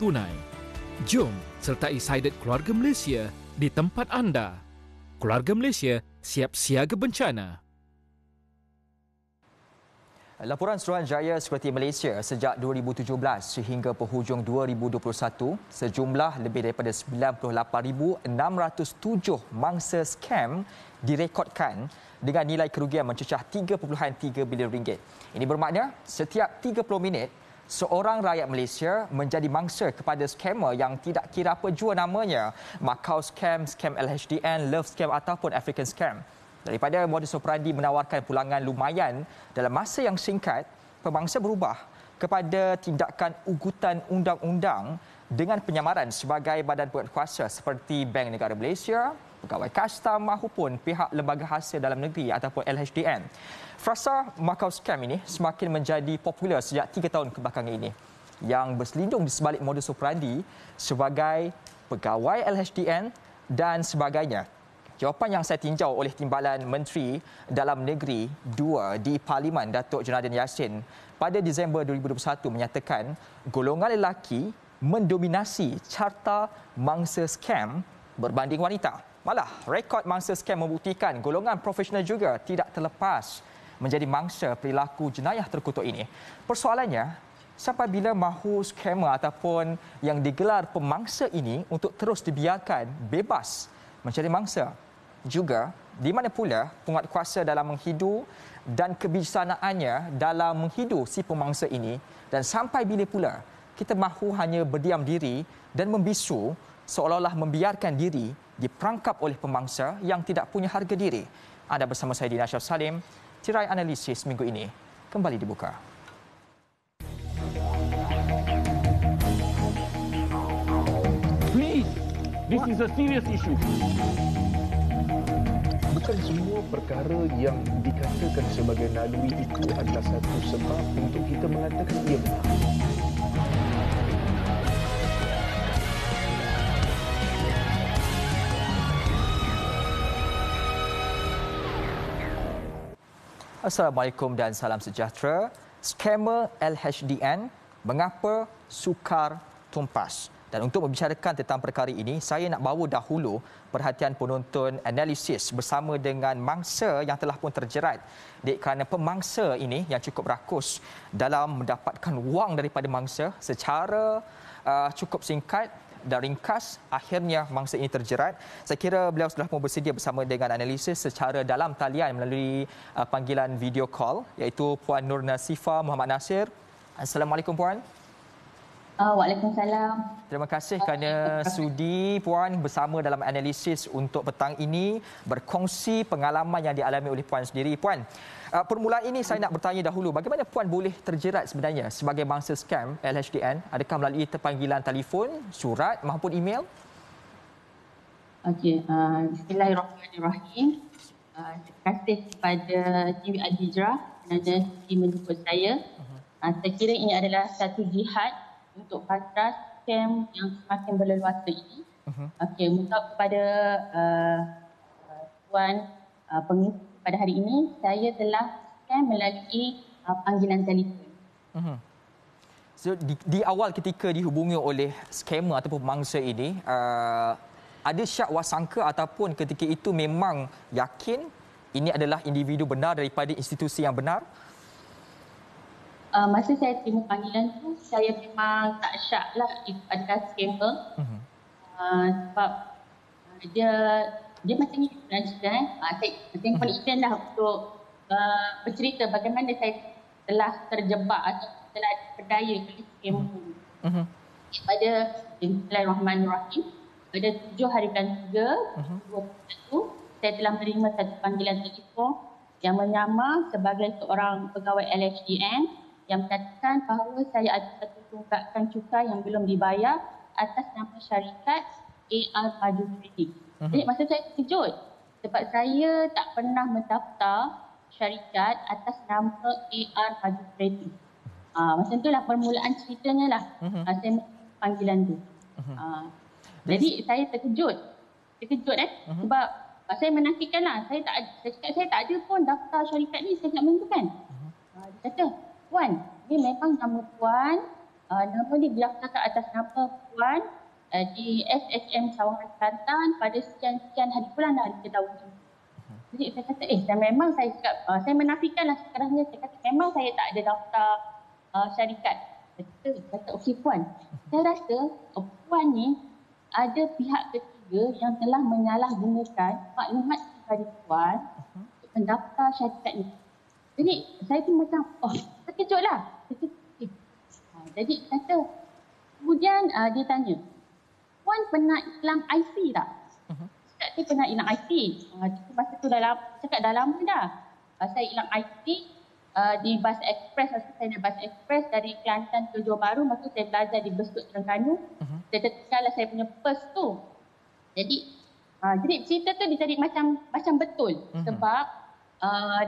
tunai. Jom sertai Sided Keluarga Malaysia di tempat anda. Keluarga Malaysia siap siaga bencana. Laporan Suruhanjaya Sekuriti Malaysia sejak 2017 sehingga penghujung 2021, sejumlah lebih daripada 98,607 mangsa skam direkodkan dengan nilai kerugian mencecah 3.3 bilion ringgit. Ini bermakna setiap 30 minit, seorang rakyat Malaysia menjadi mangsa kepada skamer yang tidak kira apa jua namanya, Macau Scam, Scam LHDN, Love Scam ataupun African Scam. Daripada modus operandi menawarkan pulangan lumayan dalam masa yang singkat, pemangsa berubah kepada tindakan ugutan undang-undang dengan penyamaran sebagai badan penguatkuasa seperti Bank Negara Malaysia, pegawai kastam maupun pihak lembaga hasil dalam negeri ataupun LHDN. Frasa Macau Scam ini semakin menjadi popular sejak 3 tahun kebelakangan ini, yang berselindung di sebalik modus operandi sebagai pegawai LHDN dan sebagainya. Jawapan yang saya tinjau oleh Timbalan Menteri Dalam Negeri 2 di Parlimen, Datuk Jonathan Yassin, pada Disember 2021 menyatakan golongan lelaki mendominasi carta mangsa skam berbanding wanita. Malah, rekod mangsa skam membuktikan golongan profesional juga tidak terlepas menjadi mangsa perilaku jenayah terkutuk ini. Persoalannya, sampai bila mahu skamer ataupun yang digelar pemangsa ini untuk terus dibiarkan bebas mencari mangsa? Juga, di mana pula penguatkuasa dalam menghidu dan kebijaksanaannya dalam menghidu si pemangsa ini, dan sampai bila pula kita mahu hanya berdiam diri dan membisu seolah-olah membiarkan diri diperangkap oleh pemangsa yang tidak punya harga diri. Anda bersama saya Dina Syaf Salim, tirai analisis minggu ini kembali dibuka. Please, this is a serious issue. Bukan semua perkara yang dikatakan sebagai naluri itu adalah satu sebab untuk kita mengatakan ia benar. Assalamualaikum dan salam sejahtera. Skamer LHDN, mengapa sukar tumpas? Dan untuk membicarakan tentang perkara ini, saya nak bawa dahulu perhatian penonton analisis bersama dengan mangsa yang telah pun terjerat kerana pemangsa ini yang cukup rakus dalam mendapatkan wang daripada mangsa secara cukup singkat dan ringkas. Akhirnya mangsa ini terjerat. Saya kira beliau sudah pun bersedia bersama dengan analisis secara dalam talian melalui panggilan video call, iaitu Puan Nur Nasifah Muhammad Nasir. Assalamualaikum Puan. Waalaikumsalam. Terima kasih kerana sudi Puan bersama dalam analisis untuk petang ini, berkongsi pengalaman yang dialami oleh Puan sendiri. Puan, permulaan ini saya nak bertanya dahulu, bagaimana Puan boleh terjerat sebenarnya sebagai mangsa skam LHDN? Adakah melalui panggilan telefon, surat maupun email? Okey, bismillahirrahmanirrahim. Terima kasih kepada TV Al-Hijrah kerana menjemput saya. Saya kira ini adalah satu jihad untuk patras skam yang semakin berleluasa ini. Okey, minta kepada Tuan pengisi pada hari ini, saya telah skam melalui panggilan telefon. So, di awal ketika dihubungi oleh skamer ataupun mangsa ini, ada syak wasangka ataupun ketika itu memang yakin ini adalah individu benar daripada institusi yang benar? Masa saya terima panggilan tu, saya memang tak syak lah itu adalah skamer. Sebab dia macam ni saya confident lah untuk bercerita bagaimana saya telah terjebak atau telah diperdaya oleh skamer tu. Pada Bismillahirrahmanirrahim, pada 7 hari bulan 3 2021, saya telah menerima satu panggilan telefon yang menyamar sebagai seorang pegawai LHDN yang menyatakan bahawa saya ada satu tunggakan cukai yang belum dibayar atas nama syarikat AR Maju Trading. Jadi masa saya terkejut sebab saya tak pernah mendaftar syarikat atas nama AR Maju Trading. Masa itulah permulaan ceritanya lah. Saya panggilan tu. Jadi saya terkejut sebab saya menafikan lah. Saya tak ada pun daftar syarikat ni, saya tak menentukan. Dia kata, Puan, ini memang nama Puan nama ni didaftarkan atas nama Puan di SHM Sawangan Kelantan pada sekian-sekian hari bulan dah kita tahu. Jadi saya kata, saya cakap, saya menafikanlah sekarang ni, saya kata memang saya tak ada daftar syarikat. Saya kata, okey Puan, saya rasa Puan ni ada pihak ketiga yang telah menyalahgunakan maklumat pribadi Puan untuk mendaftar syarikat ni. Jadi saya pun macam, terkejut lah. Jadi kata, kemudian dia tanya, Puan pernah hilang IC tak? Saya pernah hilang IC. Masa tu cakap dah lama dah. Saya hilang IC di bas ekspres. Masa saya naik bas ekspres dari Kelantan ke Johor Bahru. Masa tu saya belajar di Besut Terengganu. Saya tertinggal saya punya pers tu. Jadi cerita tu dicari macam betul. Sebab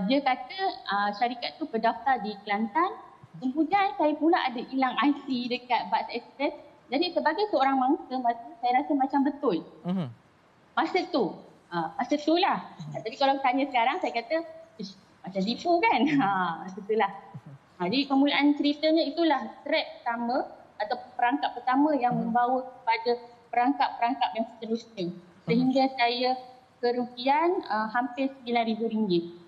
dia kata syarikat tu berdaftar di Kelantan. Kemudian saya pula ada hilang IC dekat bas ekspres. Jadi sebagai seorang mangsa, saya rasa macam betul. Masa tu lah. Jadi kalau tanya sekarang, saya kata macam tipu kan. Masa tu lah. Jadi permulaan ceritanya itulah trap pertama atau perangkap pertama yang membawa kepada perangkap-perangkap yang seterusnya. Sehingga saya kerugian hampir RM9,000.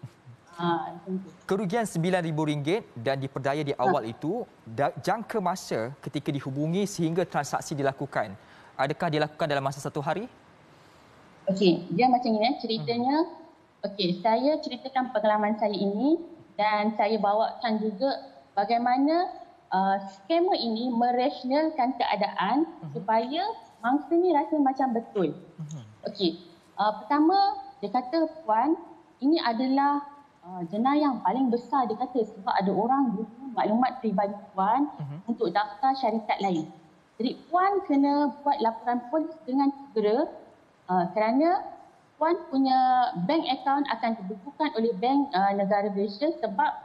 Kerugian RM9,000 dan diperdaya di awal itu, jangka masa ketika dihubungi sehingga transaksi dilakukan, adakah dilakukan dalam masa 1 hari? Okey, dia macam ni ceritanya. Okey, saya ceritakan pengalaman saya ini dan saya bawakan juga bagaimana skamer ini merasionalkan keadaan supaya mangsa ni rasa macam betul. Okey, pertama dia kata, Puan, ini adalah jenayah yang paling besar, dia kata, sebab ada orang guna maklumat peribadi Puan untuk daftar syarikat lain. Jadi Puan kena buat laporan polis dengan segera kerana Puan punya bank account akan dibekukan oleh bank negara Malaysia sebab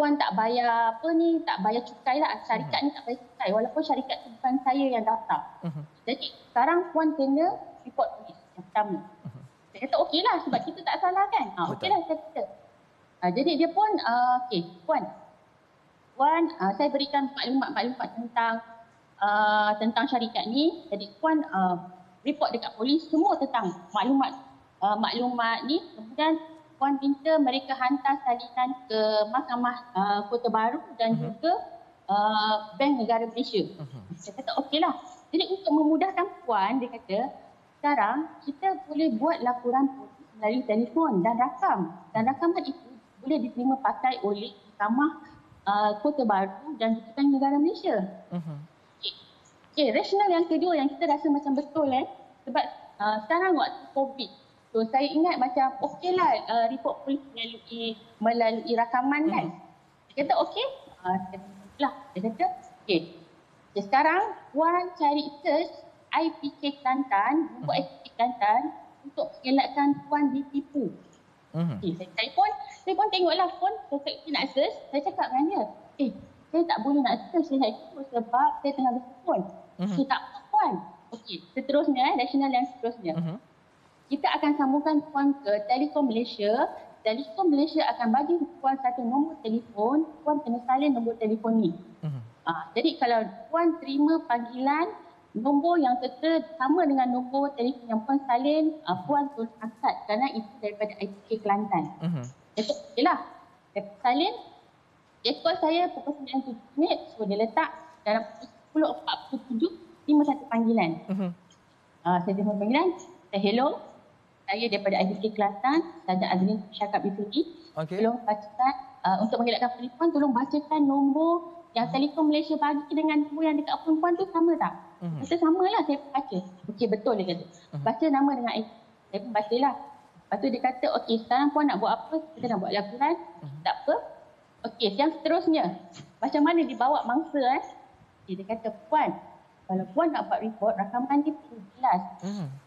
Puan tak bayar tak bayar cukai lah. Syarikat ni tak bayar cukai walaupun syarikat tu bukan saya yang daftar. Jadi sekarang Puan kena report polis yang pertama. Saya kata okeylah sebab kita tak salah kan. Okeylah saya kata. Jadi dia pun Puan saya berikan maklumat tentang syarikat ni. Jadi Puan report dekat polis semua tentang maklumat ni. Kemudian Puan minta mereka hantar salinan ke Mahkamah Kota Baru dan juga Bank Negara Malaysia. Saya kata okeylah. Jadi untuk memudahkan Puan, dia kata sekarang kita boleh buat laporan polis melalui telefon dan rakam. Dan rakaman itu boleh diterima pakai oleh Mahkamah Kota Baru dan juga Bank Negara Malaysia. Okey, rasional yang kedua yang kita rasa macam betul sebab sekarang waktu COVID. So saya ingat macam okeylah report polis melalui rakaman kan. Dia kata okey. Dia kata okey. Sekarang Puan cari search IPK Kelantan, nombor IPK Kelantan untuk mengelakkan Puan ditipu. Okay, saya pun tengoklah phone, saya nak search, saya cakap dengan dia, saya tak boleh nak search saya itu sebab saya tengah bertelefon. Saya tak apa Puan. Okey, seterusnya, nasional yang seterusnya. Kita akan sambungkan Puan ke Telekom Malaysia. Telekom Malaysia akan bagi Puan satu nombor telefon, Puan kena salin nombor telefon ni. Jadi kalau Puan terima panggilan, nombor yang sama dengan nombor telefon yang Puan salin, Puan terus angkat kerana itu daripada IPK Kelantan. Okeylah, saya salin, dia call saya pukul 9.7 minit, so dia letak dalam 10.47 terima satu panggilan. Saya terima panggilan, saya hello, saya daripada IPK Kelantan, Saja Azrin Syakab Ituki. Tolong bacakan, untuk mengelakkan penipuan, tolong bacakan nombor yang Telekom Malaysia bagi dengan nombor yang dekat phone Puan tu sama tak? Kata sama lah, saya baca. Okey, betul dia kata. Baca nama dengan IP. Saya pun baca lah. Lepas tu dia kata, okey sekarang Puan nak buat apa? Kita nak buat laporan. Tak apa. Okey, yang seterusnya. Macam mana dibawa mangsa Dia kata, Puan, kalau Puan nak buat report, rakaman ni perlu jelas.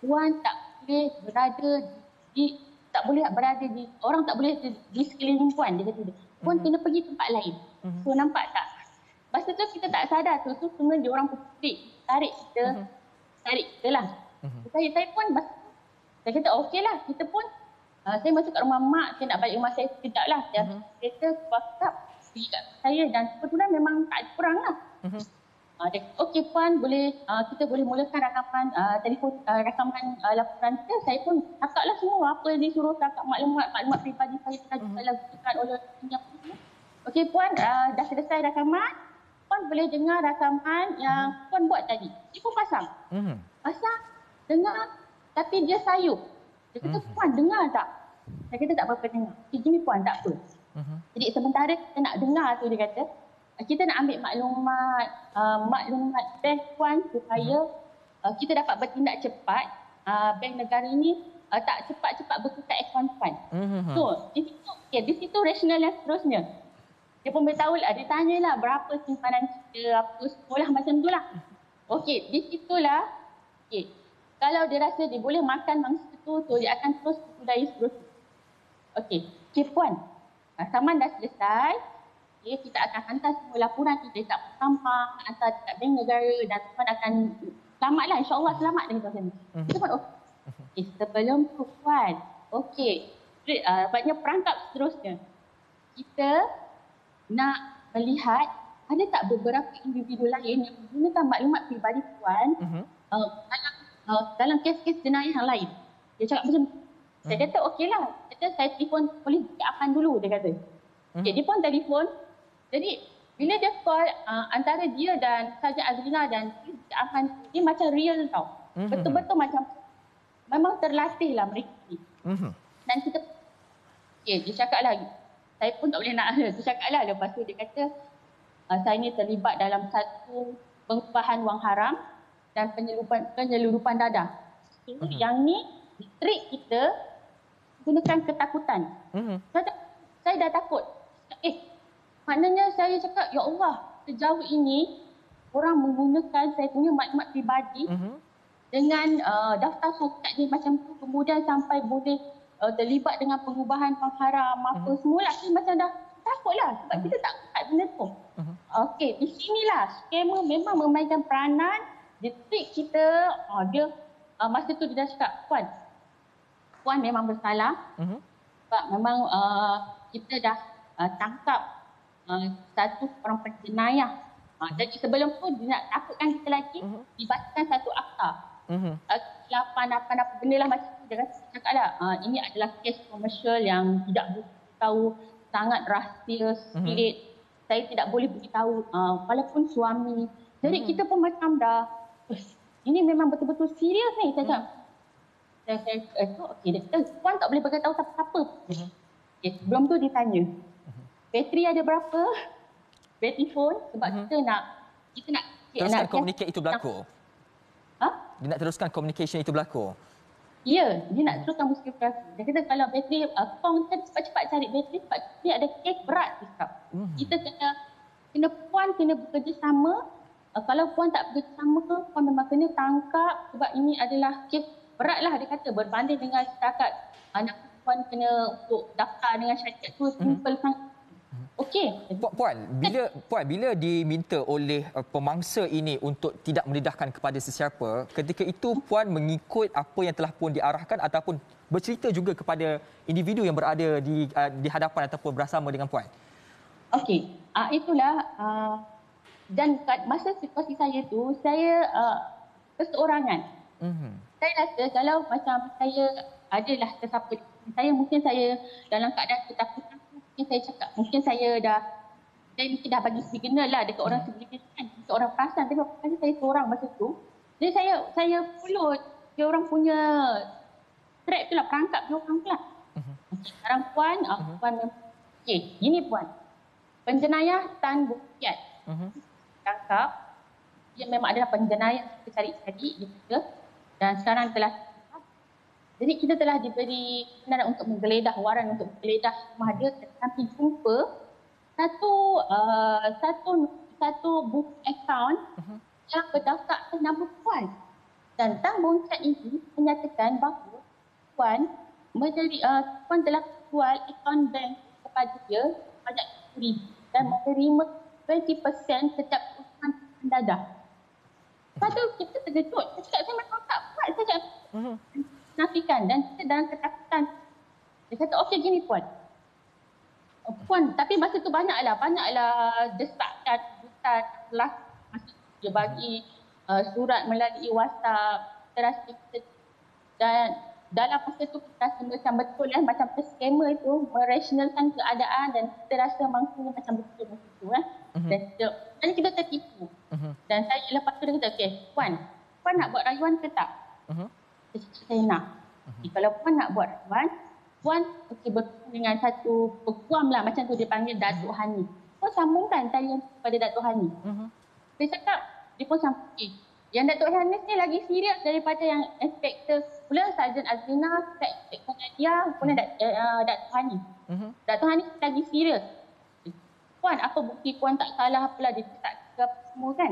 Puan tak boleh berada di, orang tak boleh di sekeliling Puan. Dia kata, Puan kena pergi tempat lain. So nampak tak? Masa tu kita tak sadar tu semua dia orang putih. Tarik kita lah. Saya pun, saya kata okeylah, kita pun, saya masuk kat rumah mak, saya nak balik rumah saya sekejap lah. Kereta WhatsApp pergi kat saya dan kebetulan memang tak ada orang lah. Okey puan, boleh kita boleh mulakan rakaman telefon rakaman laporan kita. Saya pun cakaplah semua apa yang disuruh cakap maklumat peribadi saya telah diberikan oleh yang punya. Okey puan, dah selesai rakaman. Puan boleh dengar rakaman yang puan buat tadi. Dia pun pasang. Pasang, dengar, tapi dia sayup. Dia kata, puan dengar tak? Saya kata tak apa-apa dengar. Okay, gini puan, tak apa. Jadi sementara kita nak dengar tu, dia kata, kita nak ambil maklumat bank puan supaya kita dapat bertindak cepat. Bank negara ini tak cepat-cepat bertukar akaun puan. So, di situ rasional yang seterusnya. Dia pun beritahu lah, dia tanyalah berapa simpanan kita, apa sekolah macam tu lah. Okey, di situlah, kalau dia rasa dia boleh makan mangsa tu, dia akan terus budaya seterusnya. Okey, puan, rakaman dah selesai. Kita akan hantar semua laporan kita dekat sampang, hantar dekat bank negara dan puan akan selamatlah, insyaAllah selamat dengan macam ni. Kita pun sebelum tu puan, sebabnya perangkap seterusnya. Kita nak melihat ada tak beberapa individu lain yang menggunakan maklumat peribadi puan dalam kes-kes jenayah yang lain. Dia cakap macam saya kata okeylah. Saya telefon polis Afan dulu, dia kata. Dia pun telefon. Jadi bila dia call antara dia dan Saja Azrina dan Afan, dia macam real tau. Betul-betul macam memang terlatih lah mereka ni. Dan kita dia cakap lagi. Saya pun tak boleh nak. Dia cakap lah. Lepas tu dia kata saya ni terlibat dalam satu pengubahan wang haram dan penyeludupan dadah. Yang ni trik kita gunakan ketakutan. Saya dah takut. Maknanya saya cakap, ya Allah, sejauh ini orang menggunakan saya punya maklumat pribadi dengan daftar syarikat dia macam tu, kemudian sampai boleh terlibat dengan pengubahan wang haram apa semualah. Saya macam dah takutlah sebab kita tak buat benda tu. Okey, di sinilah skema memang memainkan peranan. Dia trik kita, dia masa tu dia dah cakap, puan memang bersalah. Sebab memang kita dah tangkap satu orang penjenayah. Jadi sebelum tu dia nak takutkan kita lagi, dibacakan satu akta. Apa benda lah macam tu. Dia cakap lah, ini adalah kes komersial yang tidak boleh tahu, sangat rahsia, spirit. Saya tidak boleh beritahu walaupun suami. Jadi kita pun macam dah, ini memang betul-betul serius ni. Saya cakap, okey, dia kata, puan tak boleh beritahu siapa-siapa. Sebelum tu dia tanya, bateri ada berapa? Bateri phone, sebab kita nak teruskan komunikasi itu berlaku. Dia nak teruskan communication itu berlaku. Ya, dia nak teruskan musik berlaku. Dia kata kalau bateri phone, kita cepat-cepat cari bateri sebab dia ada kes berat. Kita kena puan kena bekerjasama. Kalau puan tak bekerjasama, puan memang kena tangkap sebab ini adalah kes berat lah, dia kata, berbanding dengan setakat anak puan kena untuk daftar dengan syarikat tu simple sangat. Okey. Puan, bila diminta oleh pemangsa ini untuk tidak mendedahkan kepada sesiapa, ketika itu puan mengikut apa yang telah pun diarahkan ataupun bercerita juga kepada individu yang berada di hadapan ataupun bersama dengan puan? Okey, itulah dan masa situasi saya tu, saya perseorangan. Saya rasa kalau macam saya adalah sesiapa, mungkin saya dalam keadaan ketakutan, mungkin saya cakap, mungkin saya mungkin dah bagi signal lah dekat orang sebelah kan, dekat orang perasan, tapi pasal saya seorang masa tu, jadi saya follow dia orang punya trap tu lah, perangkap dia orang tu lah. Sekarang puan, gini puan, penjenayah Tan Bukiat tangkap, dia memang adalah penjenayah kita cari-cari dia, dan sekarang telah, jadi kita telah diberi kebenaran untuk menggeledah, waran untuk menggeledah rumah dia, tetapi jumpa satu book account yang berdaftar atas nama puan. Dan Tan Bukiat ini menyatakan bahawa puan telah jual akaun bank kepada dia sebanyak RM10,000 dan menerima 20% setiap usaha mendadah. Lepas tu kita terkejut. Saya cakap, saya memang tak buat. Saya cakap, nafikan dan kita dalam ketakutan. Dia kata, okey gini puan. Puan, tapi masa tu banyaklah desakan, lah. dia bagi surat melalui WhatsApp. Kita rasa dan dalam masa tu kita rasa macam betul macam scammer itu merasionalkan keadaan dan kita rasa maksudnya macam betul masa tu dan kita tertipu. Dan saya lepas tu dia kata, okey, Puan nak buat rayuan ke tak? Saya nak. Kalau Puan nak buat rayuan, Puan bertemu dengan satu peguam lah, macam tu dia panggil Datuk Hani. Puan sambungkan talian kepada Datuk Hani. Saya cakap, dia pun sambung, yang Datuk Hani ni lagi serius daripada yang inspektor pula, Sarjan Azrina, inspektor Nadia, pun Datuk Hani. Datuk Hani lagi serius. Puan, apa bukti Puan tak salah apalah, dia tak apa semua kan?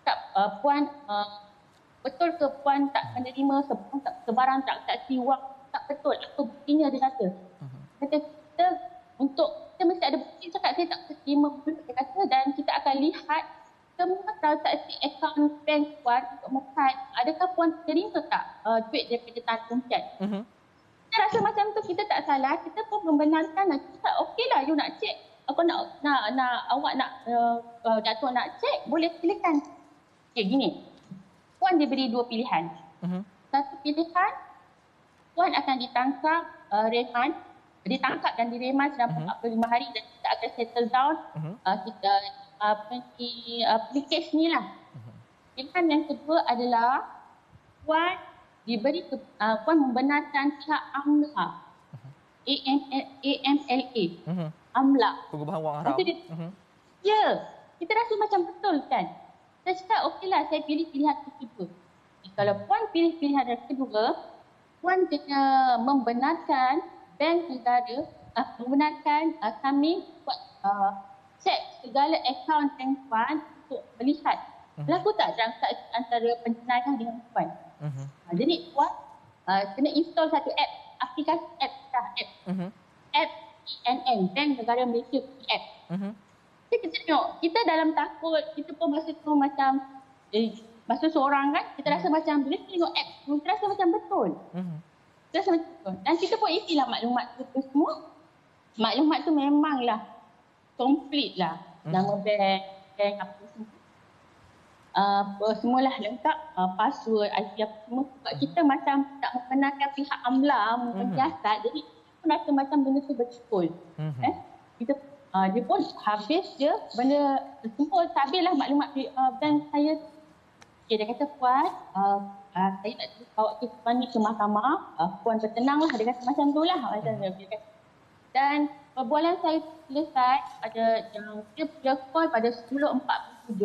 Cakap, Puan, betul ke Puan tak menerima sebarang transaksi wang? Tak betul, apa buktinya dia kata. Kata kita, kita mesti ada bukti, cakap saya tak terima betul dia kata, dan kita akan lihat semua transaksi akaun bank Puan untuk mengkaji adakah Puan terima tak duit daripada Tan Chat. Kita rasa macam tu kita tak salah, kita pun membenarkan, kita okeylah you nak cek, aku nak awak nak Datuk nak cek, boleh silakan. Okay, gini. Puan diberi dua pilihan. Satu pilihan, Puan akan ditangkap ditangkap dan direman selama 45 hari dan kita akan settle down kita kes ni lah. Pilihan yang kedua adalah Puan diberi Puan membenarkan pihak AMLA. AMLA. AMLA. Pengubahan wang haram. Ya, kita rasa macam betul kan. Saya cakap okeylah, saya pilih pilihan kedua. Kalau Puan pilih pilihan yang kedua, Puan kena membenarkan bank negara, membenarkan kami buat cek segala akaun bank Puan untuk melihat berlaku tak transaksi antara penjenayah dengan Puan. Jadi Puan kena install satu app, aplikasi app. App ENN, Bank Negara Malaysia app. Kita tengok, kita dalam takut, kita pun masa tu macam masa seorang kan, kita rasa macam bila kita tengok app, kita rasa macam betul. Kita rasa macam betul. Dan kita pun isilah maklumat tu semua. Maklumat tu memanglah komplit lah. Nama bank apa semua. Semualah lengkap, password, IP apa semua. Sebab kita macam tak membenarkan pihak AMLA menyiasat, jadi kita pun rasa macam benda tu betul. Dia pun habis je benda semua, habislah maklumat bank saya. Okay, dia kata, Puan, saya nak bawa kes Puan ni ke mahkamah. Puan bertenanglah, dia kata macam tu lah. Dan perbualan saya selesai pada yang dia call pada 10.47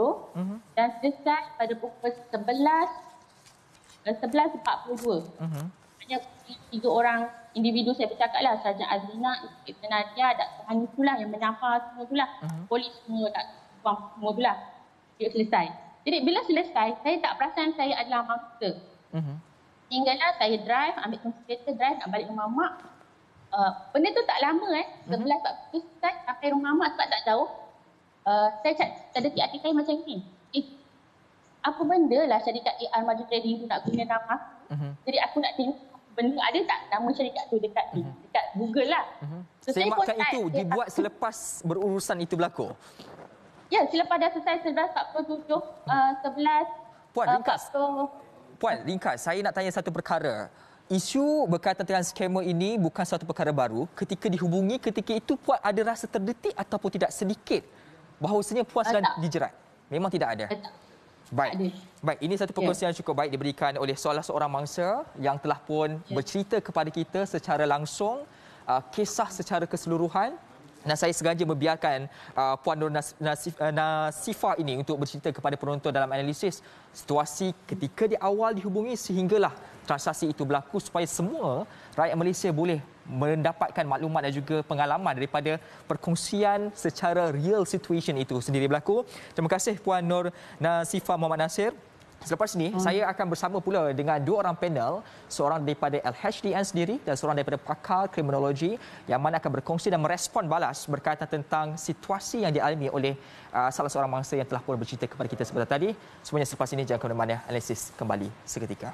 dan selesai pada pukul 11.42. Hanya 3 orang individu saya bercakap lah, Sarjan Azrina, Inspektor Nadia, Datuk Hani itulah yang menyapa semua itulah. Polis semua, semua itulah. Dia selesai. Jadi bila selesai, saya tak perasan saya adalah mangsa. Hinggalah saya drive, ambil kereta drive nak balik rumah mak. Benda tu tak lama 11.40 selesai sampai rumah mak sebab tak jauh. Saya detik hati saya macam ni. Apa benda lah syarikat AR Maju Trading tu nak guna nama aku. Jadi aku nak tengok benda ada tak nama syarikat tu dekat Google lah. So, semakan itu dibuat selepas berurusan itu berlaku? Ya, selepas dah selesai 11.47, 11... Puan, ringkas. Saya nak tanya satu perkara. Isu berkaitan dengan skamer ini bukan satu perkara baru. Ketika dihubungi ketika itu, Puan ada rasa terdetik ataupun tidak sedikit bahawasanya Puan sedang dijerat? Memang tidak ada? Baik, ini satu perkongsian cukup baik diberikan oleh salah seorang mangsa yang telah pun bercerita kepada kita secara langsung, kisah secara keseluruhan. Dan saya sengaja membiarkan Puan Nur Nasifah ini untuk bercerita kepada penonton dalam analisis situasi ketika di awal dihubungi sehinggalah transaksi itu berlaku supaya semua rakyat Malaysia boleh mendapatkan maklumat dan juga pengalaman daripada perkongsian secara real situation itu sendiri berlaku. Terima kasih Puan Nur Nasifah Muhammad Nasir. Selepas ini, saya akan bersama pula dengan 2 orang panel, seorang daripada LHDN sendiri dan seorang daripada pakar kriminologi yang mana akan berkongsi dan merespon balas berkaitan tentang situasi yang dialami oleh salah seorang mangsa yang telah pun bercerita kepada kita sebentar tadi. Semuanya selepas ini, jangan ke mana-mana, analisis kembali seketika.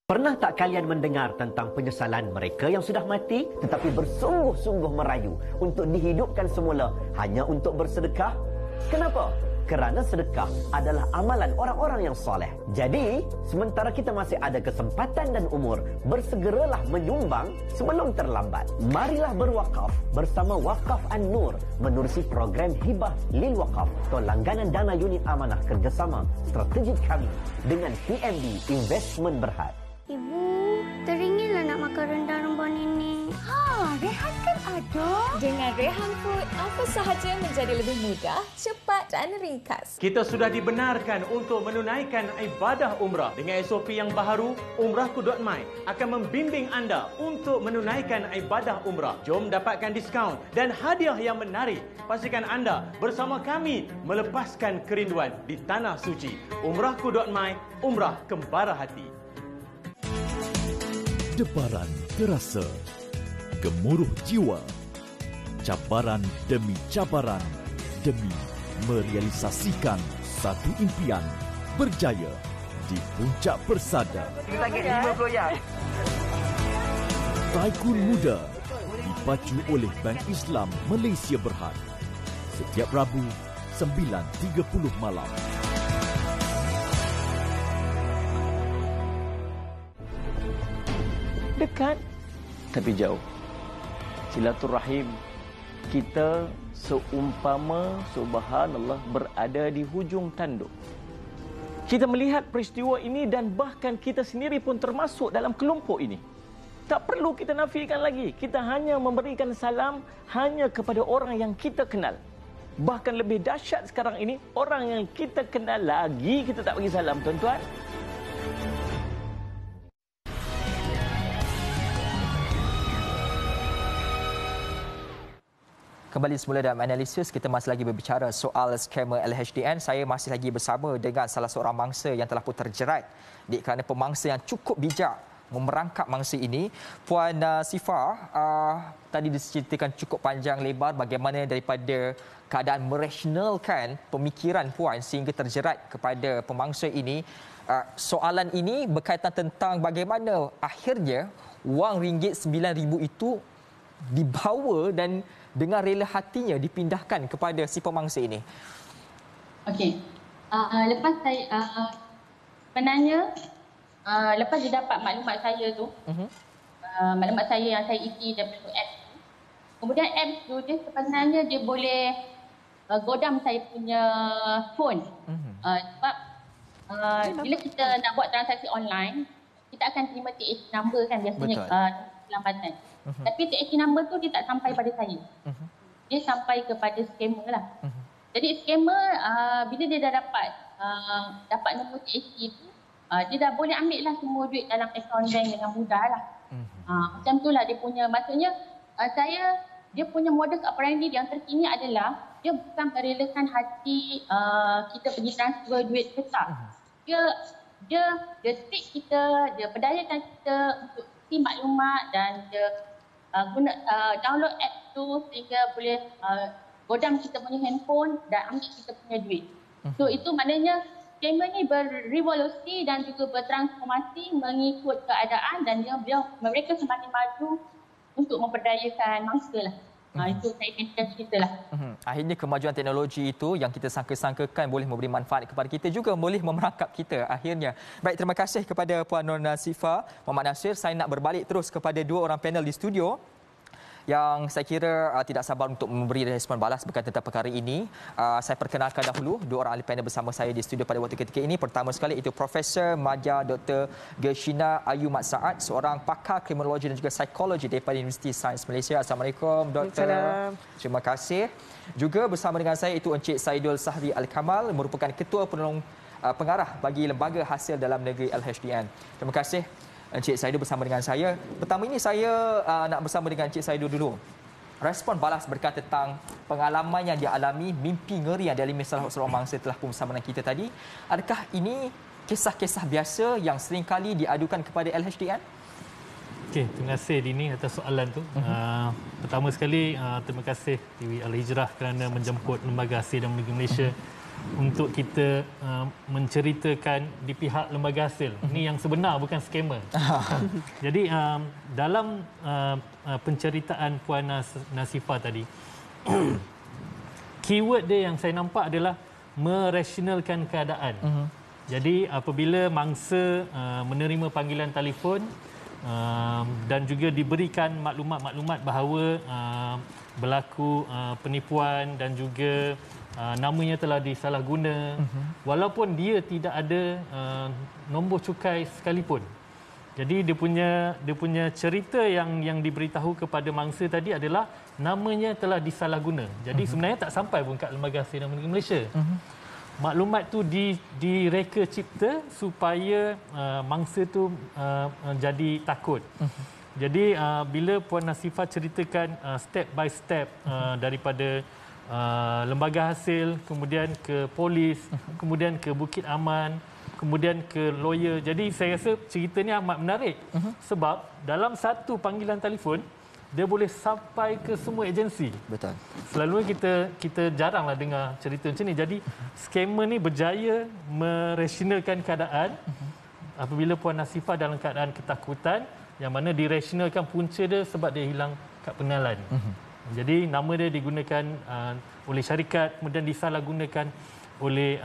Pernah tak kalian mendengar tentang penyesalan mereka yang sudah mati tetapi bersungguh-sungguh merayu untuk dihidupkan semula hanya untuk bersedekah? Kenapa? Kerana sedekah adalah amalan orang-orang yang soleh. Jadi, sementara kita masih ada kesempatan dan umur, bersegeralah menyumbang sebelum terlambat. Marilah berwakaf bersama Wakaf An-Nur menerusi program Hibah Lil Wakaf atau langganan dana unit amanah kerjasama strategik kami dengan PNB Investment Berhad. Ibu, teringinlah nak makan rendang rembang nenek. Rehan kan ada. Dengan Rehan Food, apa sahaja menjadi lebih mudah, cepat dan ringkas. Kita sudah dibenarkan untuk menunaikan ibadah umrah. Dengan SOP yang baharu, umrahku.my akan membimbing anda untuk menunaikan ibadah umrah. Jom dapatkan diskaun dan hadiah yang menarik. Pastikan anda bersama kami melepaskan kerinduan di Tanah Suci. Umrahku.my, umrah kembara hati. Debaran terasa, gemuruh jiwa, cabaran demi cabaran demi merealisasikan satu impian berjaya di puncak persada. Target 50 ya. Tycoon Muda dipacu oleh Bank Islam Malaysia Berhad. Setiap Rabu 9.30 malam. Dekat tapi jauh. Silaturahim kita seumpama subhanallah berada di hujung tanduk. Kita melihat peristiwa ini dan bahkan kita sendiri pun termasuk dalam kelompok ini. Tak perlu kita nafikan lagi. Kita hanya memberikan salam hanya kepada orang yang kita kenal. Bahkan lebih dahsyat sekarang ini, orang yang kita kenal lagi kita tak bagi salam, tuan-tuan. Kembali semula dalam analisis, kita masih lagi berbicara soal skamer LHDN. Saya masih lagi bersama dengan salah seorang mangsa yang telah pun terjerat di kerana pemangsa yang cukup bijak memerangkap mangsa ini. Puan Sifa, tadi diceritakan cukup panjang lebar bagaimana daripada keadaan merasionalkan pemikiran puan sehingga terjerat kepada pemangsa ini. Soalan ini berkaitan tentang bagaimana akhirnya wang RM9,000 itu dibawa dan dengan rela hatinya dipindahkan kepada si pemangsa ini. Okey. Lepas saya sebenarnya lepas dia dapat maklumat saya tu, maklumat saya yang saya isi daripada app tu. Kemudian app tu dia sebenarnya dia boleh godam saya punya phone. Sebab bila kita nak buat transaksi online, kita akan terima TAC number kan biasanya keselamatan. Tapi TAC number tu dia tak sampai pada saya. Dia sampai kepada scammer lah. Jadi scammer bila dia dah dapat nombor TAC tu, dia dah boleh ambil lah semua duit dalam akaun bank dengan mudah lah. Macam tu lah dia punya, maksudnya dia punya modus operandi yang terkini adalah dia bukan merelakan hati kita pergi transfer duit ke tak. Dia trick kita, dia perdayakan kita untuk isi maklumat dan dia download app tu sehingga boleh godam kita punya handphone dan ambil kita punya duit. So itu maknanya scammer ni berevolusi dan juga bertransformasi mengikut keadaan dan mereka semakin maju untuk memperdayakan mangsa lah. Itu saya kata cerita lah. Akhirnya kemajuan teknologi itu yang kita sangka-sangkakan boleh memberi manfaat kepada kita juga boleh memerangkap kita akhirnya. Baik, terima kasih kepada Puan Nur Sifa, Muhammad Nasir. Saya nak berbalik terus kepada dua orang panel di studio yang saya kira tidak sabar untuk memberi respon balas berkaitan tentang perkara ini. Saya perkenalkan dahulu dua orang ahli panel bersama saya di studio pada waktu ketika ini. Pertama sekali itu Profesor Maja Dr. Gershina Ayu Mat Saad, seorang pakar kriminologi dan juga psikologi daripada Universiti Sains Malaysia. Assalamualaikum, Doktor. Terima kasih. Juga bersama dengan saya itu Encik Saidul Sahri Al-Kamal, merupakan Ketua Penolong Pengarah bagi Lembaga Hasil Dalam Negeri LHDN. Terima kasih Encik Saidul bersama dengan saya. Pertama ini saya nak bersama dengan Encik Saidul dulu. Respon balas berkata tentang pengalaman yang dialami, mimpi ngeri yang dialami salah seorang mangsa telah pun bersama dengan kita tadi. Adakah ini kisah-kisah biasa yang sering kali diadukan kepada LHDN? Okey, terima kasih Dini atas soalan tu. Pertama sekali terima kasih TV Al-Hijrah kerana menjemput Lembaga Hasil Dalam Negeri Malaysia untuk kita menceritakan di pihak lembaga hasil. Ini yang sebenar, bukan skamer. Jadi dalam penceritaan Puan Nasifah tadi, keyword dia yang saya nampak adalah merasionalkan keadaan. Jadi apabila mangsa menerima panggilan telefon dan juga diberikan maklumat-maklumat bahawa berlaku penipuan dan juga namanya telah disalahguna, walaupun dia tidak ada nombor cukai sekalipun. Jadi dia punya cerita yang diberitahu kepada mangsa tadi adalah namanya telah disalahguna. Jadi sebenarnya tak sampai pun kat Lembaga Hasil dan Negeri Malaysia. Maklumat tu direka cipta supaya mangsa tu jadi takut. Jadi bila Puan Nasifah ceritakan step by step daripada lembaga hasil, kemudian ke polis, kemudian ke Bukit Aman, kemudian ke lawyer. Jadi saya rasa cerita ni amat menarik sebab dalam satu panggilan telefon dia boleh sampai ke semua agensi. Betul. Selalunya kita jaranglah dengar cerita macam ni. Jadi skamer ni berjaya merasionalkan keadaan apabila Puan Nasifah dalam keadaan ketakutan, yang mana dirasionalkan punca dia sebab dia hilang kad pengenalan. Jadi nama dia digunakan oleh syarikat, kemudian disalahgunakan oleh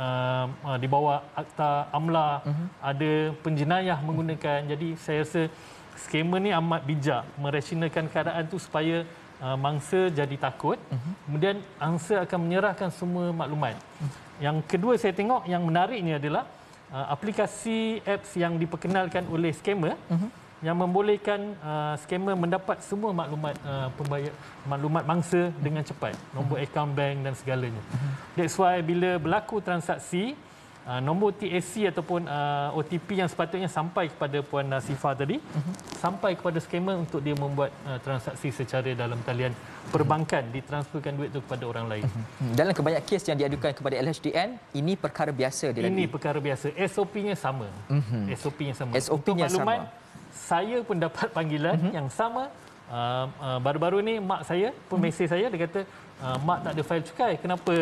di bawah akta amla, ada penjenayah menggunakan. Jadi saya rasa skamer ni amat bijak merasionalkan keadaan tu supaya mangsa jadi takut. Kemudian mangsa akan menyerahkan semua maklumat. Yang kedua saya tengok yang menariknya adalah aplikasi apps yang diperkenalkan oleh skamer yang membolehkan skamer mendapat semua maklumat maklumat mangsa dengan cepat, nombor akaun bank dan segalanya. That's why bila berlaku transaksi, nombor TAC ataupun OTP yang sepatutnya sampai kepada Puan Nasifah tadi sampai kepada skamer untuk dia membuat transaksi secara dalam talian perbankan, ditransferkan duit itu kepada orang lain. Dalam kebanyakan kes yang diadukan kepada LHDN, ini perkara biasa dia. Ini perkara biasa. SOP-nya sama. SOP-nya sama. SOP-nya sama. Saya pun dapat panggilan yang sama. Baru-baru ni mak saya pun mesej saya, dia kata mak tak ada fail cukai, kenapa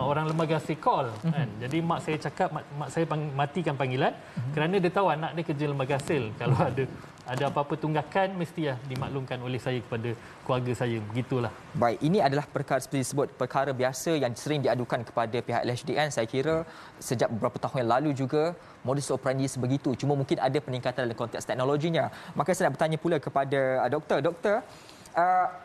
orang lembaga hasil call kan? Jadi mak saya cakap, mak saya matikan panggilan kerana dia tahu anak dia kerja lembaga hasil. Kalau ada apa-apa tunggakan mestilah dimaklumkan oleh saya kepada keluarga saya. Begitulah. Baik, ini adalah perkara seperti disebut perkara biasa yang sering diadukan kepada pihak LHDN. Saya kira sejak beberapa tahun yang lalu juga modus operandi sebegitu. Cuma mungkin ada peningkatan dalam konteks teknologinya. Maka saya nak bertanya pula kepada doktor,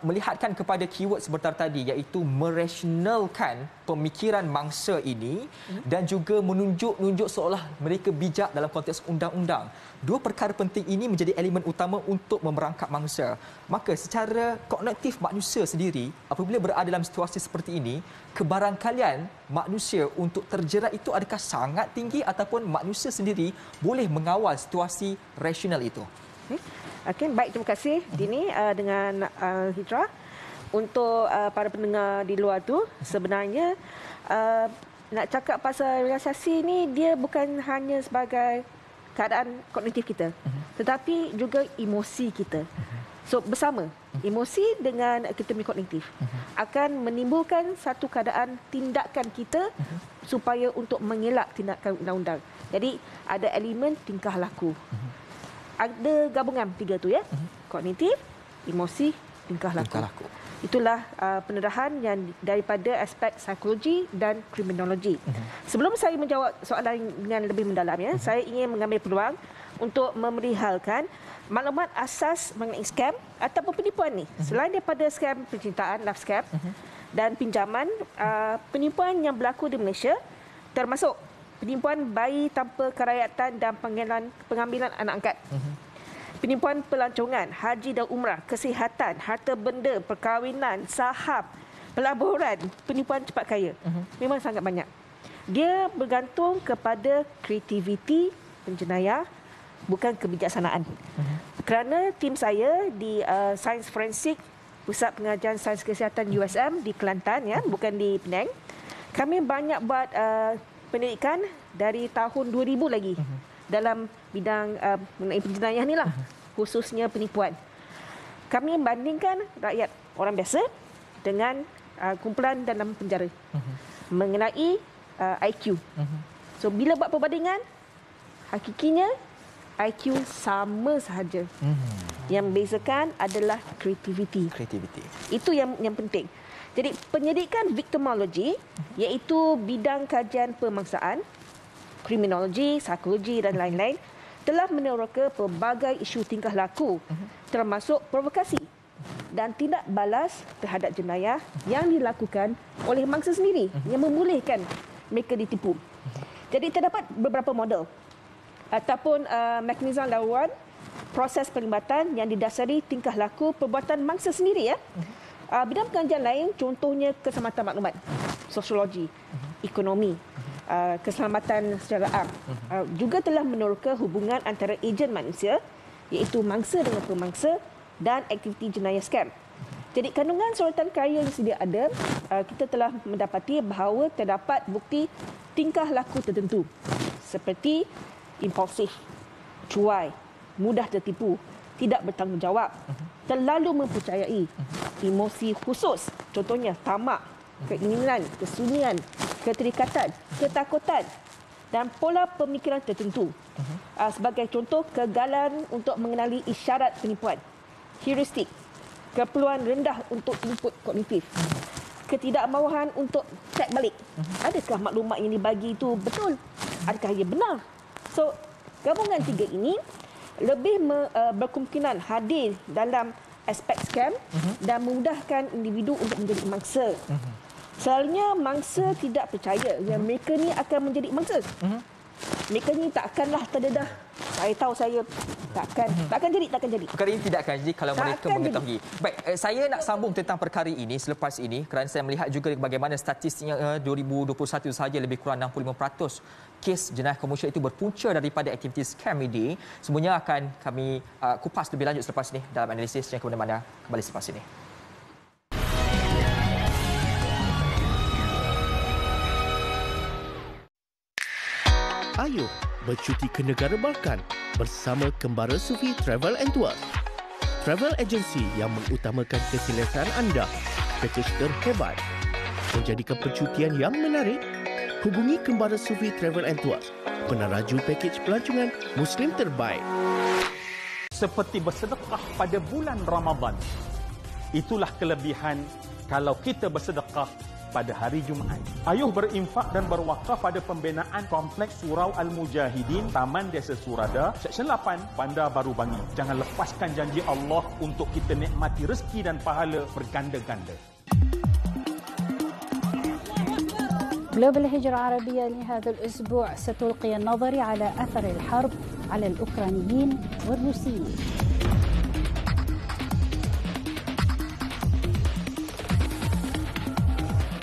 melihatkan kepada keyword sebentar tadi, iaitu merasionalkan pemikiran mangsa ini dan juga menunjuk seolah mereka bijak dalam konteks undang-undang. Dua perkara penting ini menjadi elemen utama untuk memerangkap mangsa. Maka secara kognitif manusia sendiri, apabila berada dalam situasi seperti ini, kebarangkalian manusia untuk terjerat itu adakah sangat tinggi ataupun manusia sendiri boleh mengawal situasi rasional itu? Okey, baik, terima kasih Dini dengan Hijrah. Untuk para pendengar di luar tu, sebenarnya nak cakap pasal realisasi ni, dia bukan hanya sebagai keadaan kognitif kita, tetapi juga emosi kita. So bersama emosi dengan kita punya kognitif akan menimbulkan satu keadaan tindakan kita supaya untuk mengelak tindakan undang-undang. Jadi ada elemen tingkah laku. Ada gabungan tiga tu ya. Kognitif, emosi, tingkah laku. Itulah penerahan yang daripada aspek psikologi dan kriminologi. Sebelum saya menjawab soalan dengan lebih mendalam ya, saya ingin mengambil peluang untuk memerihalkan maklumat asas mengenai skam ataupun penipuan ni. Selain daripada skam percintaan, love scam dan pinjaman, penipuan yang berlaku di Malaysia termasuk penipuan bayi tanpa kerakyatan dan pengambilan anak angkat. Penipuan pelancongan, haji dan umrah, kesihatan, harta benda, perkahwinan, saham, pelaburan, penipuan cepat kaya. Memang sangat banyak. Dia bergantung kepada kreativiti penjenayah, bukan kebijaksanaan. Kerana tim saya di Sains Forensik, Pusat Pengajian Sains Kesihatan USM di Kelantan, ya, bukan di Penang, kami banyak buat pendidikan dari tahun 2000 lagi dalam bidang mengenai penjenayah ni lah, khususnya penipuan. Kami membandingkan rakyat orang biasa dengan kumpulan dalam penjara mengenai IQ. So bila buat perbandingan, hakikinya IQ sama sahaja. Yang membezakan adalah kreativiti. Itu yang penting. Jadi penyelidikan victimology iaitu bidang kajian pemangsaan, kriminologi, psikologi dan lain-lain telah meneroka pelbagai isu tingkah laku termasuk provokasi dan tindak balas terhadap jenayah yang dilakukan oleh mangsa sendiri yang membolehkan mereka ditipu. Jadi terdapat beberapa model ataupun mekanisme lawan proses pelibatan yang didasari tingkah laku perbuatan mangsa sendiri ya. Bidang pengajian lain contohnya keselamatan maklumat, sosiologi, ekonomi, keselamatan secara am juga telah meneroka hubungan antara ejen manusia iaitu mangsa dengan pemangsa dan aktiviti jenayah skam. Jadi kandungan sorotan karya yang sedia ada, kita telah mendapati bahawa terdapat bukti tingkah laku tertentu seperti impulsif, cuai, mudah tertipu, tidak bertanggungjawab, terlalu mempercayai, emosi khusus, contohnya tamak, keinginan, kesunyian, keterikatan, ketakutan dan pola pemikiran tertentu. Sebagai contoh, kegagalan untuk mengenali isyarat penipuan, heuristik, keperluan rendah untuk input kognitif, ketidakmahuan untuk cek balik. Adakah maklumat yang dibagi itu betul? Adakah ia benar? So, gabungan tiga ini lebih berkemungkinan hadir dalam aspek scam dan memudahkan individu untuk menjadi mangsa. Selalunya mangsa tidak percaya yang mereka ni akan menjadi mangsa. Mereka ni takkanlah terdedah. Saya tahu saya takkan jadi. Perkara ini tidak akan jadi kalau mereka mengetahui. Baik, saya nak sambung tentang perkara ini selepas ini kerana saya melihat juga bagaimana statistiknya 2021 sahaja lebih kurang 65% kes jenayah komersial itu berpunca daripada aktiviti scam ini. Semuanya akan kami kupas lebih lanjut selepas ini dalam analisis yang ke mana-mana. Kembali selepas ini. Ayo bercuti ke negara Balkan bersama Kembara Sufi Travel and Tours. Travel agency yang mengutamakan keselesaan anda. Pakej terhebat. Menjadikan percutian yang menarik? Hubungi Kembara Sufi Travel and Tours, penaraju pakej pelancongan Muslim terbaik. Seperti bersedekah pada bulan Ramadan. Itulah kelebihan kalau kita bersedekah pada hari Jumaat. Ayuh berinfak dan berwakaf pada pembinaan Kompleks Surau Al-Mujahidin, Taman Desa Surada, Seksyen 8, Bandar Baru Bangi. Jangan lepaskan janji Allah untuk kita nikmati rezeki dan pahala berganda-ganda. جلوبال الهجرة العربية لهذا الأسبوع ستلقي النظر على أثر الحرب على الأوكرانيين والروسيين.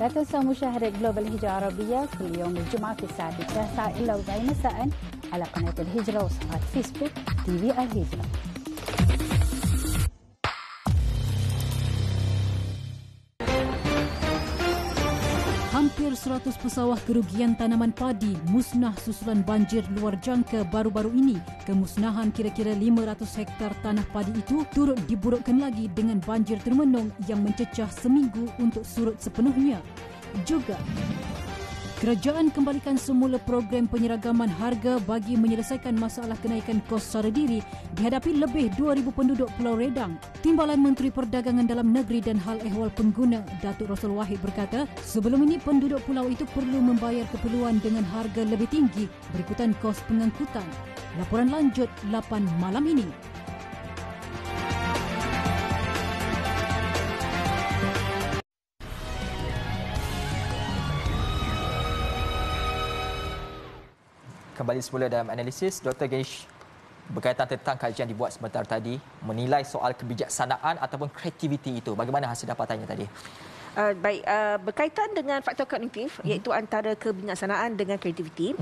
لا تنسوا مشاهدة جلوبال الهجرة العربية كل يوم الجمعة في الساعة 9 إلى 4 مساء على قناة الهجرة وصفحات فيسبوك TV الهجرة. Hampir 100 pesawah kerugian tanaman padi musnah susulan banjir luar jangka baru-baru ini. Kemusnahan kira-kira 500 hektar tanah padi itu turut diburukkan lagi dengan banjir termenung yang mencecah seminggu untuk surut sepenuhnya. Juga, kerajaan kembalikan semula program penyeragaman harga bagi menyelesaikan masalah kenaikan kos sara diri dihadapi lebih 2,000 penduduk Pulau Redang. Timbalan Menteri Perdagangan Dalam Negeri dan Hal Ehwal Pengguna, Datuk Rasul Wahid berkata, sebelum ini penduduk pulau itu perlu membayar keperluan dengan harga lebih tinggi berikutan kos pengangkutan. Laporan lanjut 8 malam ini. Kembali semula dalam analisis, Dr. Geish berkaitan tentang kajian dibuat sebentar tadi menilai soal kebijaksanaan ataupun kreativiti itu. Bagaimana hasil dapatannya tadi? Berkaitan dengan faktor kognitif iaitu antara kebijaksanaan dengan kreativiti.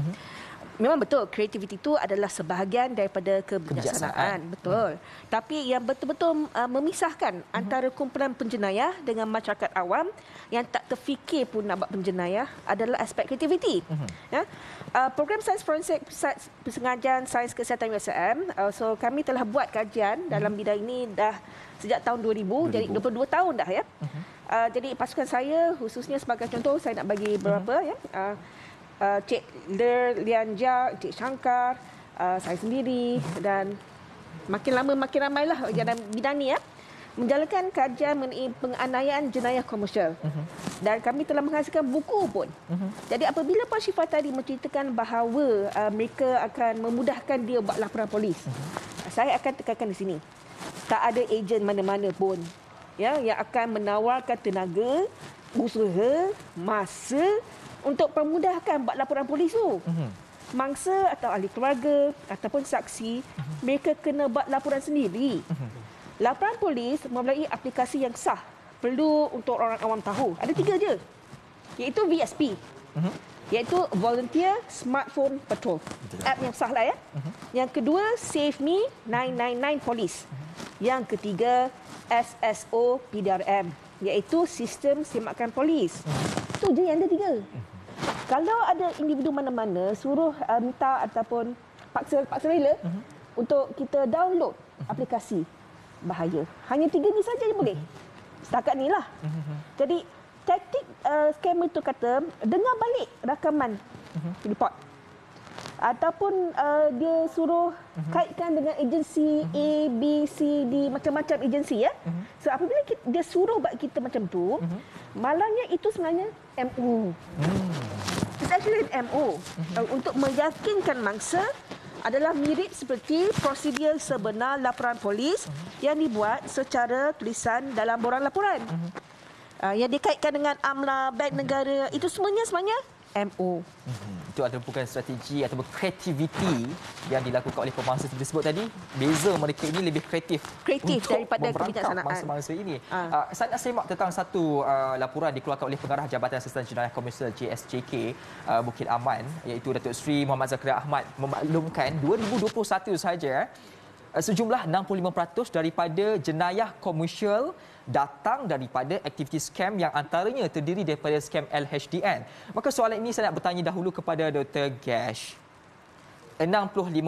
Memang betul kreativiti itu adalah sebahagian daripada kebijaksanaan. Betul. Tapi yang betul-betul memisahkan antara kumpulan penjenayah dengan masyarakat awam yang tak terfikir pun nak buat penjenayah adalah aspek kreativiti. Ya. Program Sains Forensik Pusat Pengajian Sains Kesihatan USM, so kami telah buat kajian dalam bidang ini dah sejak tahun 2000. Jadi 22 tahun dah ya. Jadi pasukan saya khususnya sebagai contoh saya nak bagi beberapa ya. Cik Ler Lian Jia, Cik Shankar, saya sendiri dan makin lama makin ramailah dalam bidang ni menjalankan kajian mengenai penganiayaan jenayah komersial. Dan kami telah menghasilkan buku pun. Jadi apabila Puan Syifa tadi menceritakan bahawa mereka akan memudahkan dia buat laporan polis, saya akan tekankan di sini. Tak ada ejen mana-mana pun yang akan menawarkan tenaga, usaha, masa untuk memudahkan buat laporan polis tu. Mangsa atau ahli keluarga ataupun saksi, mereka kena buat laporan sendiri. Laporan polis melalui aplikasi yang sah. Perlu untuk orang awam tahu. Ada 3 je. Iaitu VSP. Iaitu Volunteer Smartphone Patrol. App yang sah lah Yang kedua, Save Me 999 Police. Yang ketiga, SSO PDRM. Iaitu Sistem Semakan Polis. Itu je yang ada 3. Kalau ada individu mana-mana suruh minta ataupun paksa rela untuk kita download aplikasi, bahaya. Hanya 3 ni saja je boleh. Setakat ni lah. Jadi taktik scammer tu kata dengar balik rakaman report. Ataupun dia suruh kaitkan dengan agensi A, B, C, D, macam-macam agensi So apabila dia suruh buat kita macam tu, malangnya itu sebenarnya MO. It's actually an MO. Untuk meyakinkan mangsa adalah mirip seperti prosedur sebenar laporan polis yang dibuat secara tulisan dalam borang laporan. Yang dikaitkan dengan amla, bank negara, itu sebenarnya MO. Itu adalah bukan strategi ataupun kreativiti yang dilakukan oleh pemangsa seperti disebut tadi. Beza mereka ini lebih kreatif daripada kebijaksanaan mangsa-mangsa ini. Saya nak semak tentang satu laporan dikeluarkan oleh Pengarah Jabatan Siasatan Jenayah Komersial JSJK Bukit Aman, iaitu Datuk Seri Muhammad Zakaria Ahmad, memaklumkan 2021 sahaja sejumlah 65% daripada jenayah komersial datang daripada aktiviti skam yang antaranya terdiri daripada skam LHDN. Maka soalan ini saya nak bertanya dahulu kepada Dr. Gash. 65%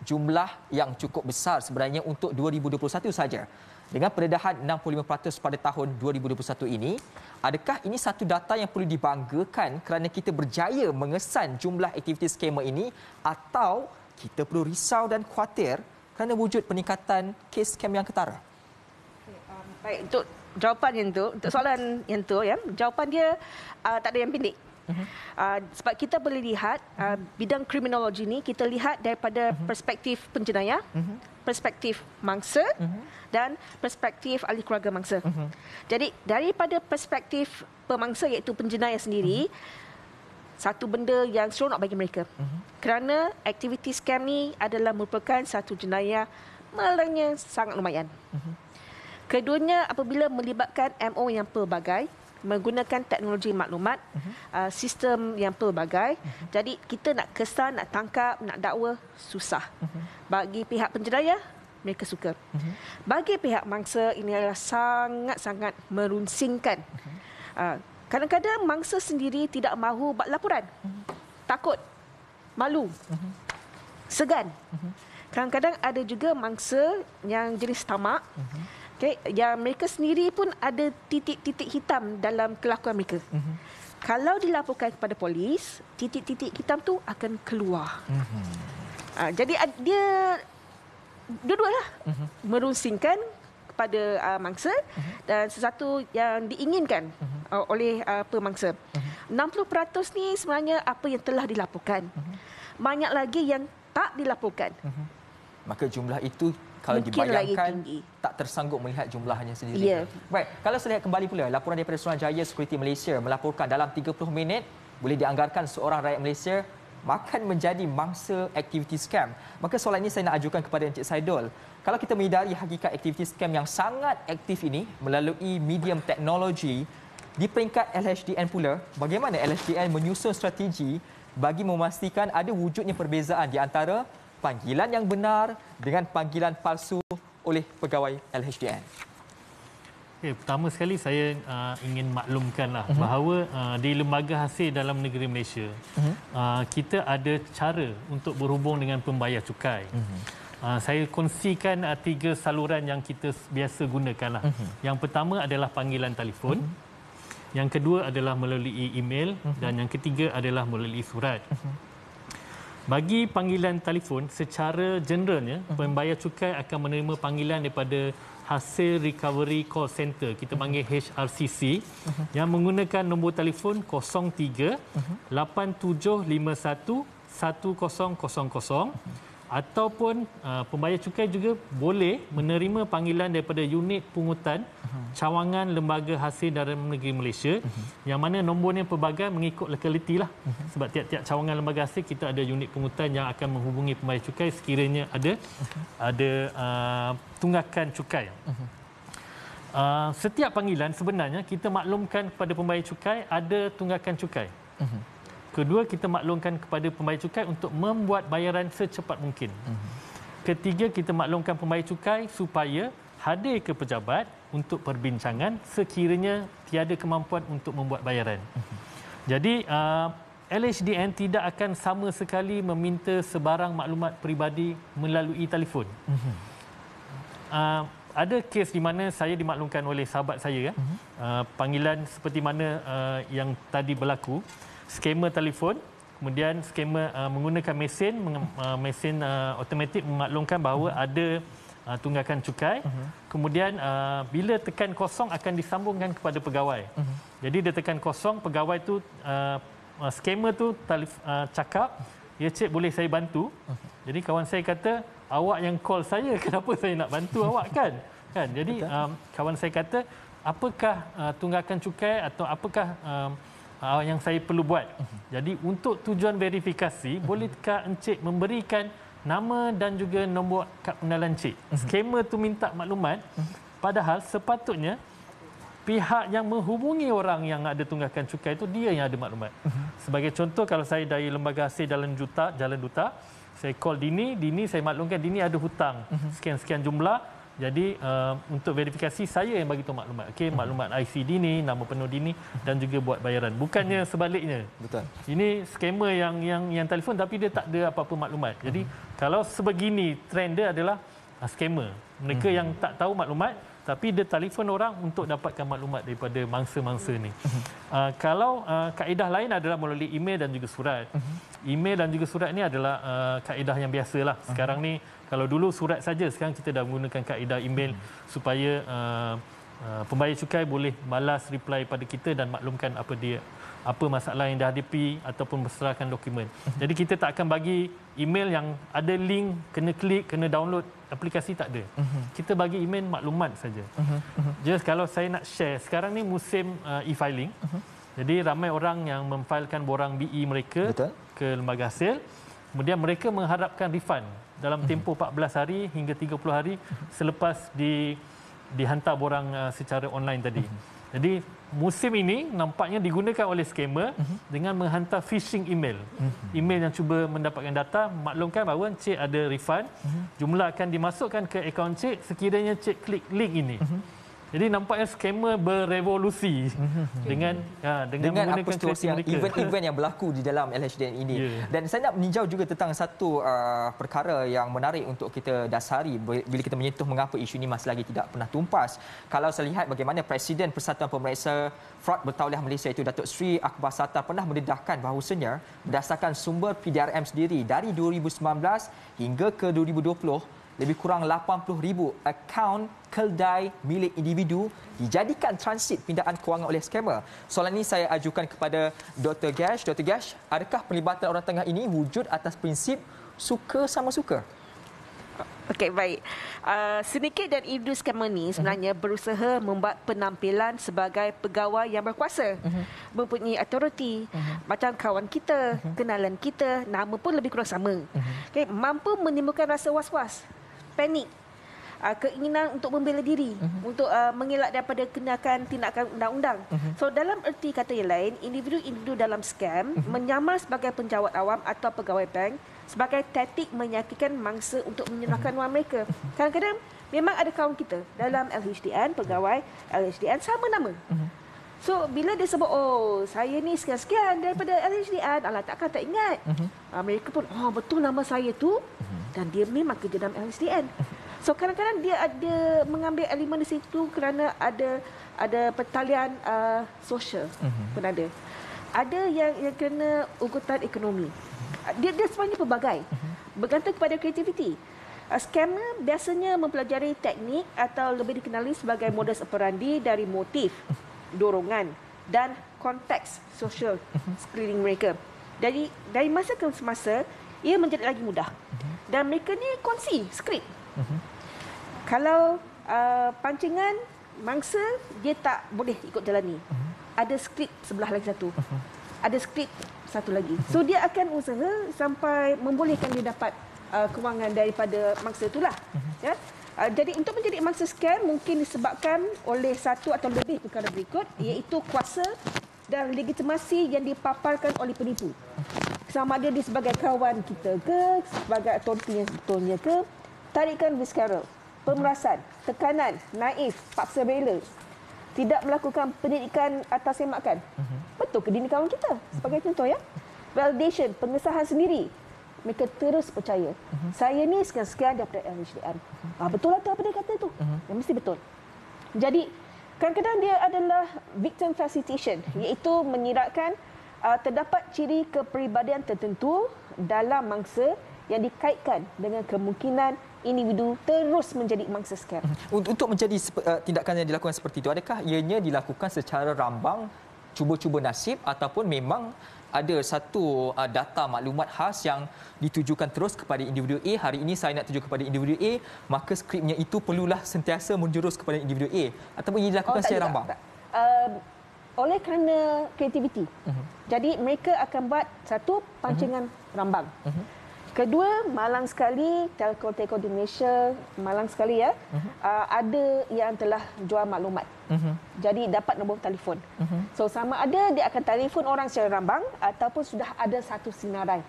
jumlah yang cukup besar sebenarnya untuk 2021 saja. Dengan pendedahan 65% pada tahun 2021 ini, adakah ini satu data yang perlu dibanggakan kerana kita berjaya mengesan jumlah aktiviti skamer ini, atau kita perlu risau dan khawatir kerana wujud peningkatan kes skam yang ketara? Baik, untuk jawapan yang tu, untuk soalan yang tu jawapan dia tak ada yang pendek. Sebab kita boleh lihat bidang kriminologi ni, kita lihat daripada perspektif penjenayah, perspektif mangsa dan perspektif ahli keluarga mangsa. Jadi daripada perspektif pemangsa iaitu penjenayah sendiri, satu benda yang seronok bagi mereka. Kerana aktiviti skam ni adalah merupakan satu jenayah malangnya sangat lumayan. Keduanya apabila melibatkan MO yang pelbagai, menggunakan teknologi maklumat, sistem yang pelbagai. Jadi kita nak kesan, nak tangkap, nak dakwa susah. Bagi pihak penjenayah, mereka suka. Bagi pihak mangsa, ini adalah sangat-sangat merunsingkan. Kadang-kadang mangsa sendiri tidak mahu buat laporan. Takut, malu, segan. Kadang-kadang ada juga mangsa yang jenis tamak, yang mereka sendiri pun ada titik-titik hitam dalam kelakuan mereka. Kalau dilaporkan kepada polis, titik-titik hitam tu akan keluar. Jadi dia dua-dualah merunsingkan kepada mangsa dan sesuatu yang diinginkan oleh pemangsa. 60% ni sebenarnya apa yang telah dilaporkan. Banyak lagi yang tak dilaporkan. Maka jumlah itu kalau mungkin dibayangkan tak tersanggup melihat jumlahnya sendiri. Baik, kalau saya lihat kembali pula laporan daripada Suruhanjaya Security Malaysia melaporkan dalam 30 minit boleh dianggarkan seorang rakyat Malaysia makan menjadi mangsa aktiviti skam. Maka soalan ini saya nak ajukan kepada Encik Saidul. Kalau kita menyedari hakikat aktiviti skam yang sangat aktif ini melalui medium teknologi, di peringkat LHDN pula, bagaimana LHDN menyusun strategi bagi memastikan ada wujudnya perbezaan di antara panggilan yang benar dengan panggilan palsu oleh pegawai LHDN? Pertama sekali saya ingin maklumkanlah bahawa di lembaga hasil dalam negeri Malaysia kita ada cara untuk berhubung dengan pembayar cukai. Saya kongsikan 3 saluran yang kita biasa gunakanlah. Yang pertama adalah panggilan telefon. Yang kedua adalah melalui email dan yang ketiga adalah melalui surat. Bagi panggilan telefon, secara generalnya, pembayar cukai akan menerima panggilan daripada Hasil Recovery Call Center, kita panggil HRCC, yang menggunakan nombor telefon 03 8751 1000, ataupun pembayar cukai juga boleh menerima panggilan daripada unit pungutan cawangan Lembaga Hasil Dalam Negeri Malaysia, yang mana nombornya pelbagai mengikut lokaliti lah. Sebab tiap-tiap cawangan lembaga hasil kita ada unit pungutan yang akan menghubungi pembayar cukai sekiranya ada tunggakan cukai. Setiap panggilan sebenarnya kita maklumkan kepada pembayar cukai ada tunggakan cukai. Kedua, kita maklumkan kepada pembayar cukai untuk membuat bayaran secepat mungkin. Ketiga, kita maklumkan pembayar cukai supaya hadir ke pejabat untuk perbincangan sekiranya tiada kemampuan untuk membuat bayaran. Jadi, LHDN tidak akan sama sekali meminta sebarang maklumat peribadi melalui telefon. Ada kes di mana saya dimaklumkan oleh sahabat saya, panggilan seperti mana yang tadi berlaku, skema telefon, kemudian skema menggunakan mesin automatik memaklumkan bahawa ada tunggakan cukai. Kemudian bila tekan kosong akan disambungkan kepada pegawai. Jadi dia tekan kosong, pegawai tu skema tu cakap, "Ya cik, boleh saya bantu?" Jadi kawan saya kata, "Awak yang call saya, kenapa saya nak bantu awak kan?" Jadi kawan saya kata, "Apakah tunggakan cukai atau apakah yang saya perlu buat?" Jadi untuk tujuan verifikasi, bolehkah encik memberikan nama dan juga nombor kad pengenalan encik? Skema tu minta maklumat, padahal sepatutnya pihak yang menghubungi orang yang ada tunggakan cukai itu dia yang ada maklumat. Sebagai contoh, kalau saya dari Lembaga Hasil Jalan Duta, saya call Dini, saya maklumkan Dini ada hutang sekian-sekian jumlah. Jadi untuk verifikasi saya yang bagi tahu maklumat. Okey, maklumat IC Dini, nama penuh Dini dan juga buat bayaran. Bukannya sebaliknya. Betul. Ini skema yang telefon tapi dia tak ada apa-apa maklumat. Jadi kalau sebegini trend dia adalah skema. Mereka yang tak tahu maklumat tapi dia telefon orang untuk dapatkan maklumat daripada mangsa-mangsa ni. Kalau kaedah lain adalah melalui email dan juga surat. Email dan juga surat ni adalah kaedah yang biasalah. Sekarang ni kalau dulu surat saja, sekarang kita dah menggunakan kaedah email supaya pembayar cukai boleh balas reply pada kita dan maklumkan apa masalah yang dah hadapi ataupun berserahkan dokumen. Jadi kita tak akan bagi email yang ada link, kena klik, kena download aplikasi, tak ada. Kita bagi email maklumat saja. Just kalau saya nak share, sekarang ni musim e-filing. Jadi ramai orang yang memfailkan borang BE mereka ke lembaga hasil. Kemudian mereka mengharapkan refund dalam tempoh 14 hari hingga 30 hari selepas dihantar borang secara online tadi. Jadi musim ini nampaknya digunakan oleh skamer dengan menghantar phishing email. Email yang cuba mendapatkan data, maklumkan bahawa cik ada refund, jumlah akan dimasukkan ke akaun cik sekiranya cik klik link ini. Jadi nampaknya skamer berevolusi dengan menggunakan apa yang event-event yang berlaku di dalam LHDN ini. Dan saya nak meninjau juga tentang satu perkara yang menarik untuk kita dasari bila kita menyentuh mengapa isu ini masih lagi tidak pernah tumpas. Kalau saya lihat bagaimana Presiden Persatuan Pemeriksa Fraud Bertauliah Malaysia itu Datuk Seri Akbar Sattar pernah mendedahkan bahawasanya berdasarkan sumber PDRM sendiri dari 2019 hingga ke 2020 lebih kurang 80,000 akaun keldai milik individu dijadikan transit pindaan kewangan oleh skamer. Soalan ini saya ajukan kepada Dr. Gash. Dr. Gash, adakah pelibatan orang tengah ini wujud atas prinsip suka sama suka? Okey, baik. Sedikit dan individu skamer ni sebenarnya berusaha membuat penampilan sebagai pegawai yang berkuasa, mempunyai autoriti, macam kawan kita, kenalan kita, nama pun lebih kurang sama. Okay, mampu menimbulkan rasa was-was, panik, keinginan untuk membela diri, untuk mengelak daripada kenakan tindakan undang-undang. So dalam erti kata yang lain, individu-individu dalam skam menyamar sebagai penjawat awam atau pegawai bank sebagai taktik menyakitkan mangsa untuk menyerahkan wang mereka. Kadang-kadang memang ada kawan kita dalam LHDN, pegawai LHDN sama nama. So bila dia sebut, oh saya ni sekian-sekian daripada LHDN, alah takkan tak ingat. Mereka pun, oh betul nama saya tu, dan dia memang kerja dalam LHDN. So kadang-kadang dia ada mengambil elemen di situ kerana ada pertalian sosial pun ada. Ada yang kena ugutan ekonomi. Dia sebenarnya pelbagai. Bergantung kepada kreativiti. Scammer biasanya mempelajari teknik atau lebih dikenali sebagai modus operandi dari motif, dorongan dan konteks sosial sekeliling mereka. Dari masa ke masa, ia menjadi lagi mudah. Dan mereka ni kongsi skrip. Kalau pancingan mangsa, dia tak boleh ikut jalan ni. Ada skrip sebelah lagi satu. Ada skrip satu lagi. So dia akan usaha sampai membolehkan dia dapat kewangan daripada mangsa itulah. Ya. Jadi untuk menjadi mangsa scam mungkin disebabkan oleh satu atau lebih perkara berikut, iaitu kuasa dan legitimasi yang dipaparkan oleh penipu. Sama ada dia sebagai kawan kita ke, sebagai autoriti yang sebetulnya ke, tarikan visceral, pemerasan, tekanan, naif, paksa bela, tidak melakukan pendidikan atas semakan. Betul ke dini kawan kita? Sebagai contoh ya. Validation, pengesahan sendiri. Mereka terus percaya. Saya ni sekian-sekian daripada LHDN. Betul lah tu apa dia kata tu. Yang mesti betul. Jadi, kadang-kadang dia adalah victim facilitation, iaitu menyiratkan terdapat ciri kepribadian tertentu dalam mangsa yang dikaitkan dengan kemungkinan individu terus menjadi mangsa scam. Untuk menjadi tindakan yang dilakukan seperti itu, adakah ianya dilakukan secara rambang, cuba-cuba nasib, ataupun memang ada satu data maklumat khas yang ditujukan terus kepada individu A? Hari ini saya nak tuju kepada individu A, maka skripnya itu perlulah sentiasa menjurus kepada individu A, ataupun ia dilakukan secara rambang? Oleh kerana kreativiti. Jadi mereka akan buat satu pancingan rambang. Kedua, malang sekali telco di Malaysia, malang sekali ya. Ada yang telah jual maklumat. Jadi dapat nombor telefon. So sama ada dia akan telefon orang secara rambang ataupun sudah ada satu sinaran.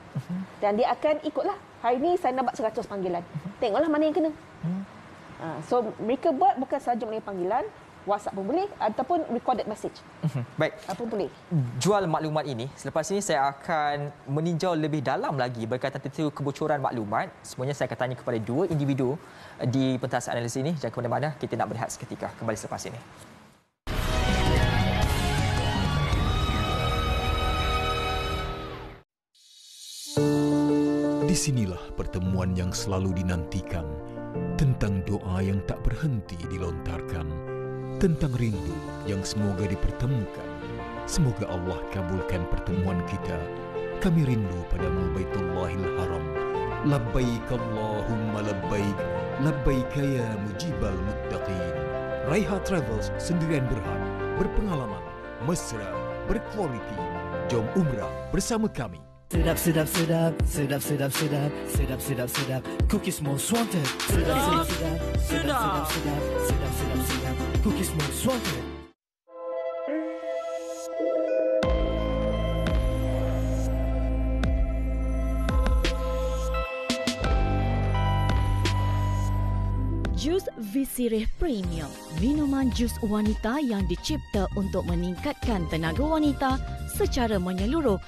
Dan dia akan ikutlah. Hari ini saya nak buat 100 panggilan. Tengoklah mana yang kena. So mereka buat bukan sahaja melalui panggilan, WhatsApp pun boleh ataupun recorded message. Baik. Apa boleh. Jual maklumat ini, selepas ini saya akan meninjau lebih dalam lagi berkaitan tentang kebocoran maklumat. Semuanya saya akan tanya kepada dua individu di pentas analisis ini. Jangan ke mana-mana, kita nak berehat seketika. Kembali selepas ini. Di sinilah pertemuan yang selalu dinantikan, tentang doa yang tak berhenti dilontarkan, tentang rindu yang semoga dipertemukan. Semoga Allah kabulkan pertemuan kita. Kami rindu padamu Baitullahil Haram. Labbaik Allahumma labbaik, labbaik ya mujibal muttaqin. Raiha Travels sendirian Berhad, berpengalaman, mesra, berkualiti. Jom umrah bersama kami. Sedap, sedap, sedap, sedap, sedap, sedap, sedap, sedap, sedap. Cookies Most Wanted. Sedap, sedap, sedap, sedap, sedap, sedap, sedap, sedap, sedap. Cookies Most Wanted. Jus Visirih Premium, minuman jus wanita yang dicipta untuk meningkatkan tenaga wanita secara menyeluruh.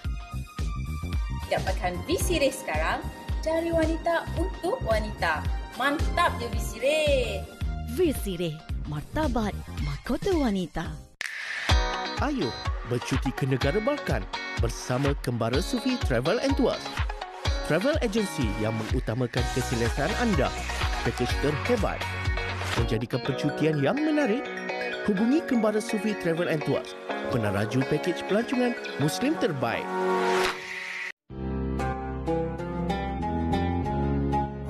Dapatkan Visirih sekarang dari wanita untuk wanita. Mantap je Visirih. Visirih, martabat mahkota wanita. Ayo bercuti ke negara Balkan bersama Kembara Sufi Travel and Tours. Travel agency yang mengutamakan keselesaan anda. Pakej terhebat. Menjadikan percutian yang menarik? Hubungi Kembara Sufi Travel and Tours, penaraju pakej pelancongan Muslim terbaik.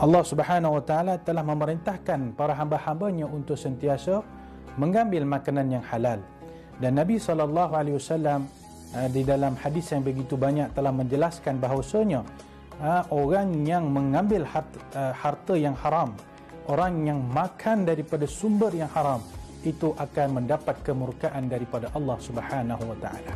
Allah Subhanahu Wa Taala telah memerintahkan para hamba-hambanya untuk sentiasa mengambil makanan yang halal. Dan Nabi SAW di dalam hadis yang begitu banyak telah menjelaskan bahawasanya orang yang mengambil harta yang haram, orang yang makan daripada sumber yang haram, itu akan mendapat kemurkaan daripada Allah Subhanahu Wa Taala.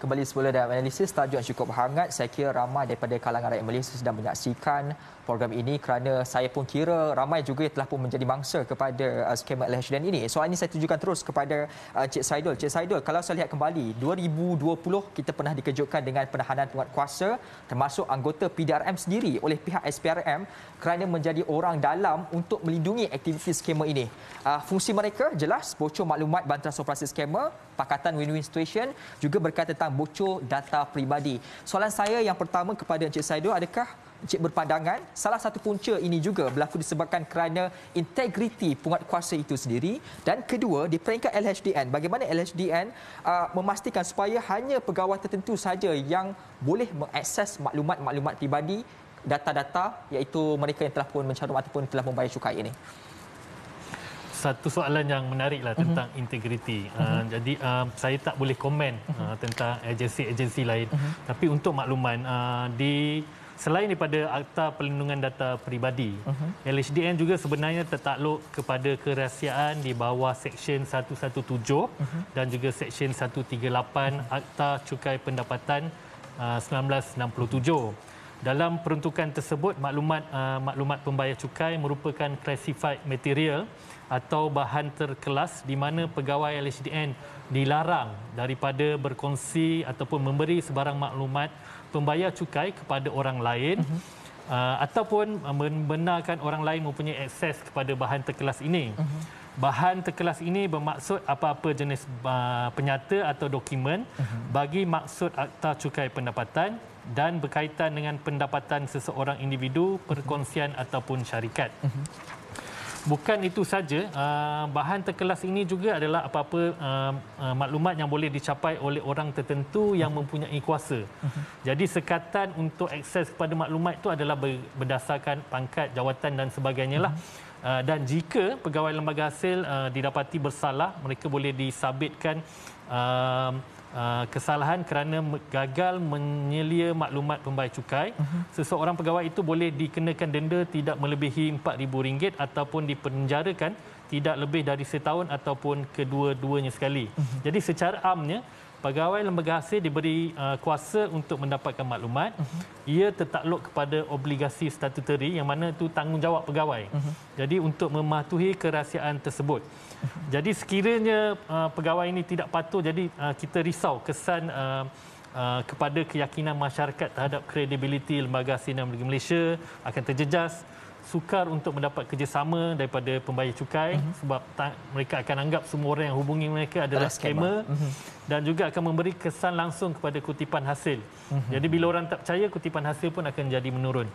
kembali semula dalam analisis tajuk yang cukup hangat. Saya kira ramai daripada kalangan rakyat Malaysia sedang menyaksikan program ini kerana saya pun kira ramai juga telah pun menjadi mangsa kepada skema LHDN ini. Soal ini saya tujukan terus kepada Cik Saidul. Cik Saidul, kalau saya lihat kembali 2020 kita pernah dikejutkan dengan penahanan penguatkuasa termasuk anggota PDRM sendiri oleh pihak SPRM kerana menjadi orang dalam untuk melindungi aktiviti skema ini. Fungsi mereka jelas bocor maklumat bantuan operasi skema, Pakatan Win-Win Situation juga berkaitan tentang bocor data peribadi. Soalan saya yang pertama kepada Encik Saidul, adakah Encik berpandangan salah satu punca ini juga berlaku disebabkan kerana integriti penguatkuasa itu sendiri, dan kedua di peringkat LHDN, bagaimana LHDN memastikan supaya hanya pegawai tertentu saja yang boleh mengakses maklumat-maklumat pribadi, data-data, iaitu mereka yang telah pun mencarum ataupun telah membayar cukai ini? Satu soalan yang menariklah tentang integriti. Jadi saya tak boleh komen tentang agensi-agensi lain. Tapi untuk makluman, selain daripada Akta Perlindungan Data Peribadi, LHDN juga sebenarnya tertakluk kepada kerahsiaan di bawah Seksyen 117 dan juga Seksyen 138 Akta Cukai Pendapatan 1967. Dalam peruntukan tersebut, maklumat pembayar cukai merupakan classified material atau bahan terkelas di mana pegawai LHDN dilarang daripada berkongsi ataupun memberi sebarang maklumat pembayar cukai kepada orang lain ataupun membenarkan orang lain mempunyai akses kepada bahan terkelas ini. Bahan terkelas ini bermaksud apa-apa jenis penyata atau dokumen bagi maksud Akta Cukai Pendapatan dan berkaitan dengan pendapatan seseorang individu, perkongsian ataupun syarikat. Bukan itu saja, bahan terkelas ini juga adalah apa-apa maklumat yang boleh dicapai oleh orang tertentu yang mempunyai kuasa. Jadi sekatan untuk akses kepada maklumat itu adalah berdasarkan pangkat, jawatan dan sebagainya lah. Dan jika pegawai lembaga hasil didapati bersalah, mereka boleh disabitkan kesalahan kerana gagal menyelia maklumat pembayar cukai. Seseorang pegawai itu boleh dikenakan denda tidak melebihi RM4,000 ataupun dipenjarakan tidak lebih dari setahun ataupun kedua-duanya sekali. Jadi secara amnya, pegawai lembaga hasil diberi kuasa untuk mendapatkan maklumat. Ia tertakluk kepada obligasi statutari yang mana itu tanggungjawab pegawai. Jadi untuk mematuhi kerahsiaan tersebut. Jadi sekiranya pegawai ini tidak patuh, jadi kita risau kesan kepada keyakinan masyarakat terhadap kredibiliti lembaga hasil dan negeri Malaysia akan terjejas. Sukar untuk mendapat kerjasama daripada pembayar cukai sebab mereka akan anggap semua orang yang hubungi mereka adalah scammer dan juga akan memberi kesan langsung kepada kutipan hasil. Jadi bila orang tak percaya, kutipan hasil pun akan jadi menurun.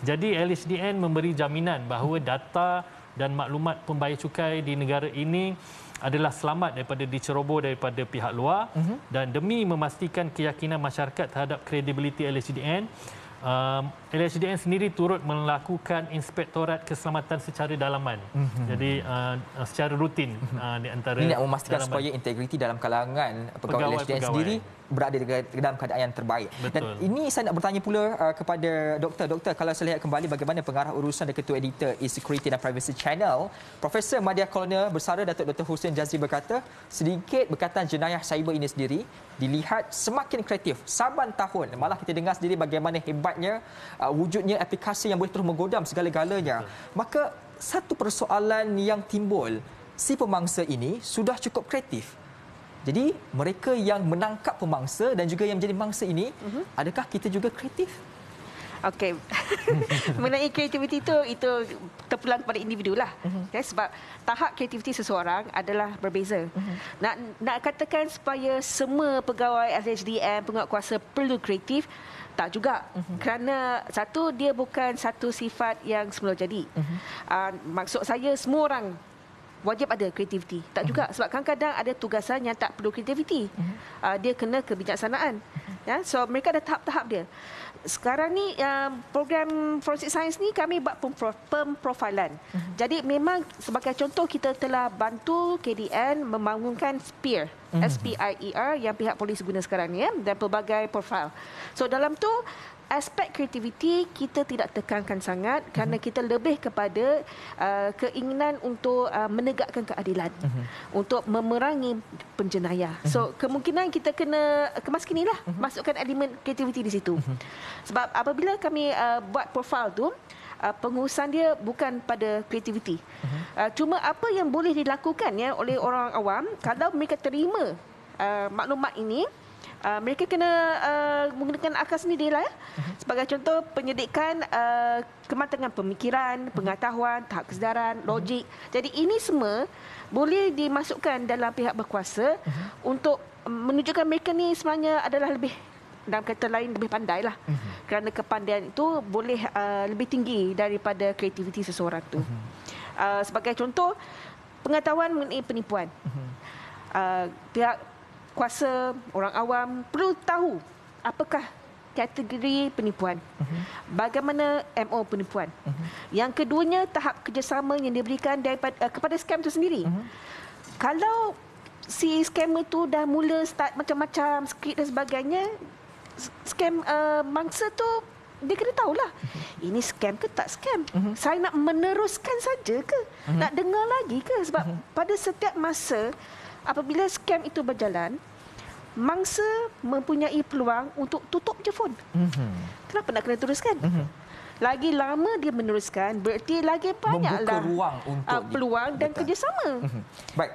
Jadi LHDN memberi jaminan bahawa data dan maklumat pembayar cukai di negara ini adalah selamat daripada diceroboh daripada pihak luar dan demi memastikan keyakinan masyarakat terhadap kredibiliti LHDN, LHDN sendiri turut melakukan inspektorat keselamatan secara dalaman. Jadi secara rutin di antara ini nak memastikan dalaman, supaya integriti dalam kalangan pegawai LHDN sendiri berada dalam keadaan yang terbaik. Betul. Dan ini saya nak bertanya pula kepada doktor. Doktor, kalau saya lihat kembali bagaimana pengarah urusan dan ketua editor E-Security dan Privacy Channel, Profesor Madya Kolonial Bersara Datuk Dr. Hussein Jazri berkata, sedikit berkaitan jenayah cyber ini sendiri dilihat semakin kreatif saban tahun. Malah kita dengar sendiri bagaimana hebatnya wujudnya aplikasi yang boleh terus menggodam segala-galanya. Maka satu persoalan yang timbul, si pemangsa ini sudah cukup kreatif. Jadi mereka yang menangkap pemangsa dan juga yang menjadi mangsa ini, adakah kita juga kreatif? Okey. Mengenai kreativiti itu terpulang kepada individu lah. Sebab tahap kreativiti seseorang adalah berbeza. Nak katakan supaya semua pegawai LHDN, penguatkuasa perlu kreatif, tak juga. Kerana satu, dia bukan satu sifat yang semula jadi. Maksud saya, semua orang wajib ada kreativiti. Tak juga. Sebab kadang-kadang ada tugasan yang tak perlu kreativiti. Dia kena kebijaksanaan. So mereka ada tahap-tahap dia. Sekarang ni program Forensic Science ni kami buat pemprofilan. Jadi memang sebagai contoh, kita telah bantu KDN membangunkan SPIR, SPIER yang pihak polis guna sekarang ni, dan pelbagai profil. So dalam tu aspek kreativiti kita tidak tekankan sangat kerana kita lebih kepada keinginan untuk menegakkan keadilan, untuk memerangi penjenayah. So kemungkinan kita kena kemaskinilah, masukkan elemen kreativiti di situ. Sebab apabila kami buat profil tu, pengurusan dia bukan pada kreativiti. Cuma apa yang boleh dilakukan ya oleh orang awam kalau mereka terima maklumat ini, mereka kena menggunakan akal sendiri lah ya. Sebagai contoh, penyelidikan kematangan pemikiran, pengetahuan, tahap kesedaran, logik. Jadi ini semua boleh dimasukkan dalam pihak berkuasa untuk menunjukkan mereka ni sebenarnya adalah lebih, dalam kata lain, lebih pandai lah. Kerana kepandaian itu boleh lebih tinggi daripada kreativiti seseorang tu. Sebagai contoh, pengetahuan mengenai penipuan. Pihak kuasa, orang awam perlu tahu apakah kategori penipuan, bagaimana MO penipuan. Yang keduanya, tahap kerjasama yang diberikan kepada scam itu sendiri. Kalau si scammer tu dah mula start macam-macam skrip dan sebagainya, scam mangsa tu dia kena tahulah ini scam ke tak scam. Saya nak meneruskan saja ke, nak dengar lagi ke? Sebab pada setiap masa apabila scam itu berjalan, mangsa mempunyai peluang untuk tutup je phone. Kenapa nak kena teruskan? Lagi lama dia meneruskan, berarti lagi banyaklah ruang untuk peluang dan kerjasama. Baik,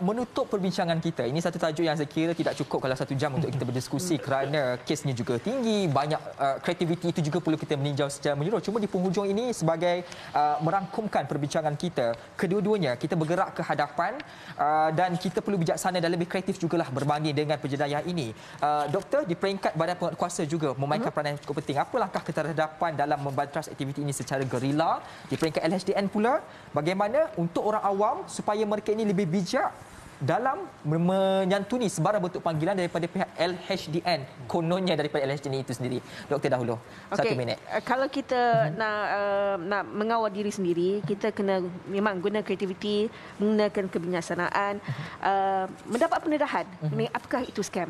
menutup perbincangan kita, ini satu tajuk yang saya kira tidak cukup kalau 1 jam untuk kita berdiskusi kerana kesnya juga tinggi, banyak kreativiti itu juga perlu kita meninjau secara menyeluruh. Cuma di penghujung ini sebagai merangkumkan perbincangan kita, kedua-duanya kita bergerak ke hadapan dan kita perlu bijaksana dan lebih kreatif jugalah berbanding dengan penjenayah ini. Doktor, di peringkat Badan Penguatkuasa juga memainkan peranan yang cukup penting. Apa langkah keterhadapan dalam membantas aktiviti ini secara gerila? Di peringkat LHDN pula, bagaimana untuk orang awam supaya mereka ini lebih bijak dalam menyantuni sebarang bentuk panggilan daripada pihak LHDN, kononnya daripada LHDN itu sendiri. Doktor dahulu, 1 minit. Kalau kita nak mengawal diri sendiri, kita kena memang guna kreativiti, menggunakan kebijaksanaan, mendapat pendedahan apakah itu scam.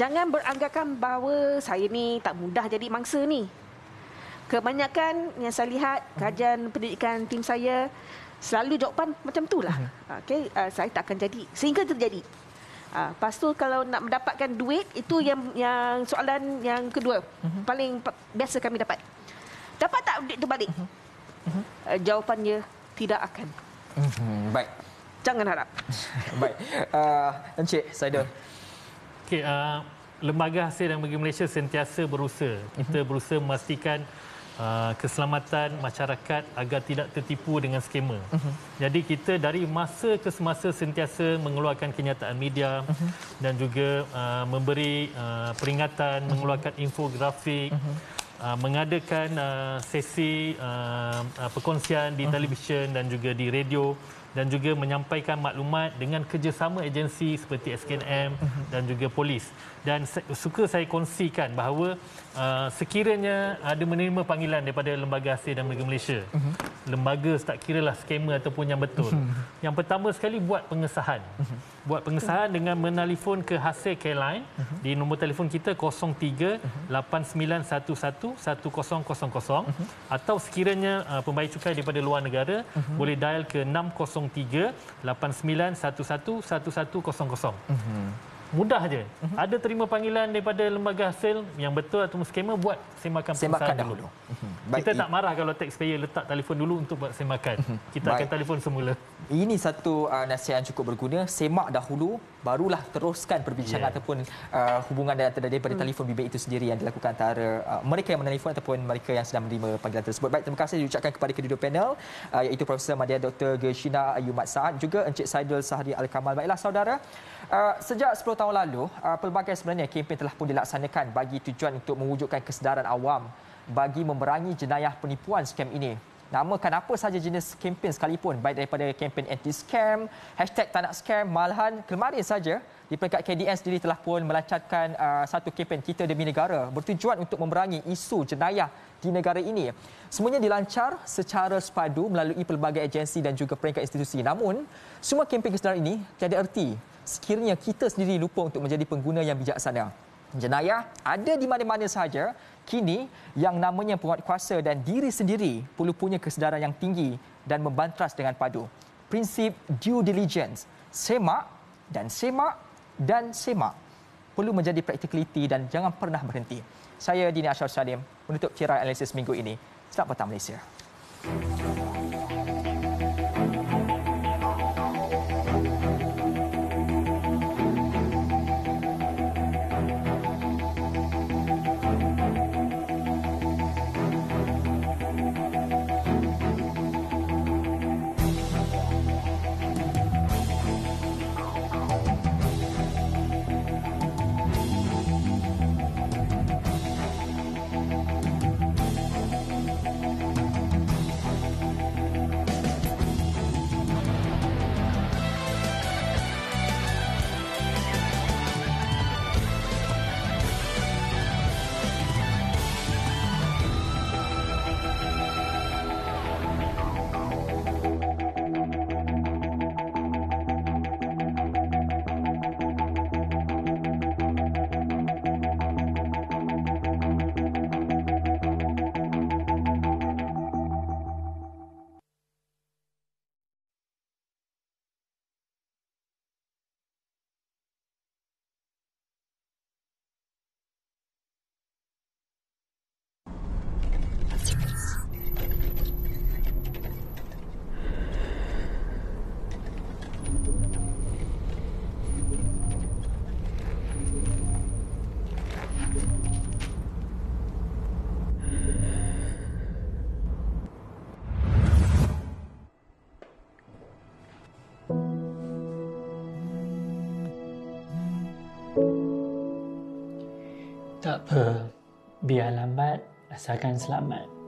Jangan beranggapan bahawa saya ni tak mudah jadi mangsa ni. Kebanyakan yang saya lihat, kajian pendidikan tim saya, selalu jawapan macam itulah. Saya tak akan jadi sehingga terjadi. Lepas tu kalau nak mendapatkan duit, itu yang soalan yang kedua paling biasa kami dapat. Dapat tak duit tu balik? Jawapannya tidak akan. Baik. Jangan harap. Baik. Encik Saidul. Okey, Lembaga Hasil dan Bagi Malaysia sentiasa berusaha. Kita berusaha memastikan keselamatan masyarakat agar tidak tertipu dengan skamer. Jadi kita dari masa ke semasa sentiasa mengeluarkan kenyataan media dan juga memberi peringatan, mengeluarkan infografik, mengadakan sesi perkongsian di televisyen dan juga di radio, dan juga menyampaikan maklumat dengan kerjasama agensi seperti SKNM dan juga polis. Dan suka saya kongsikan bahawa sekiranya ada menerima panggilan daripada Lembaga Hasil dan Bagi Malaysia, lembaga tak kiralah skamer ataupun yang betul, yang pertama sekali buat pengesahan. Buat pengesahan dengan menelefon ke Hasil Care-Line di nombor telefon kita 03-8911-1000 atau sekiranya pembayar cukai daripada luar negara boleh dial ke 603-8911-1100. Mudah je. Ada terima panggilan daripada lembaga hasil yang betul atau skamer, buat semakan pengesahan dahulu. Kita tak marah kalau taxpayer letak telefon dulu untuk buat semakan. Kita akan telefon semula. Ini satu nasihat yang cukup berguna. Semak dahulu, barulah teruskan perbincangan ataupun hubungan daripada telefon bimbit itu sendiri yang dilakukan antara mereka yang menelefon ataupun mereka yang sedang menerima panggilan tersebut. Baik, terima kasih diucapkan kepada kedua panel, iaitu Profesor Madya Dr. Gershina Ayumat Saad, juga Encik Saidul Sahri Al-Kamal. Baiklah saudara, sejak 10 tahun lalu, pelbagai sebenarnya kempen telah pun dilaksanakan bagi tujuan untuk mewujudkan kesedaran awam bagi memerangi jenayah penipuan skam ini. Namakan apa sahaja jenis kempen sekalipun, baik daripada kempen anti-scam, hashtag tak nak scam, malahan kemarin saja di peringkat KDN sendiri telah pun melancarkan satu kempen Kita Demi Negara bertujuan untuk memerangi isu jenayah di negara ini. Semuanya dilancar secara sepadu melalui pelbagai agensi dan juga peringkat institusi. Namun, semua kempen kesedaran ini tiada erti sekiranya kita sendiri lupa untuk menjadi pengguna yang bijaksana. Jenayah ada di mana-mana sahaja Kini, yang namanya penguatkuasa dan diri sendiri perlu punya kesedaran yang tinggi dan membantras dengan padu. Prinsip due diligence, semak dan semak dan semak perlu menjadi practicality dan jangan pernah berhenti. Saya Dini Ashraf Salim menutup tirai analisis minggu ini. Selamat petang Malaysia. Tak apa, biar lambat asalkan selamat.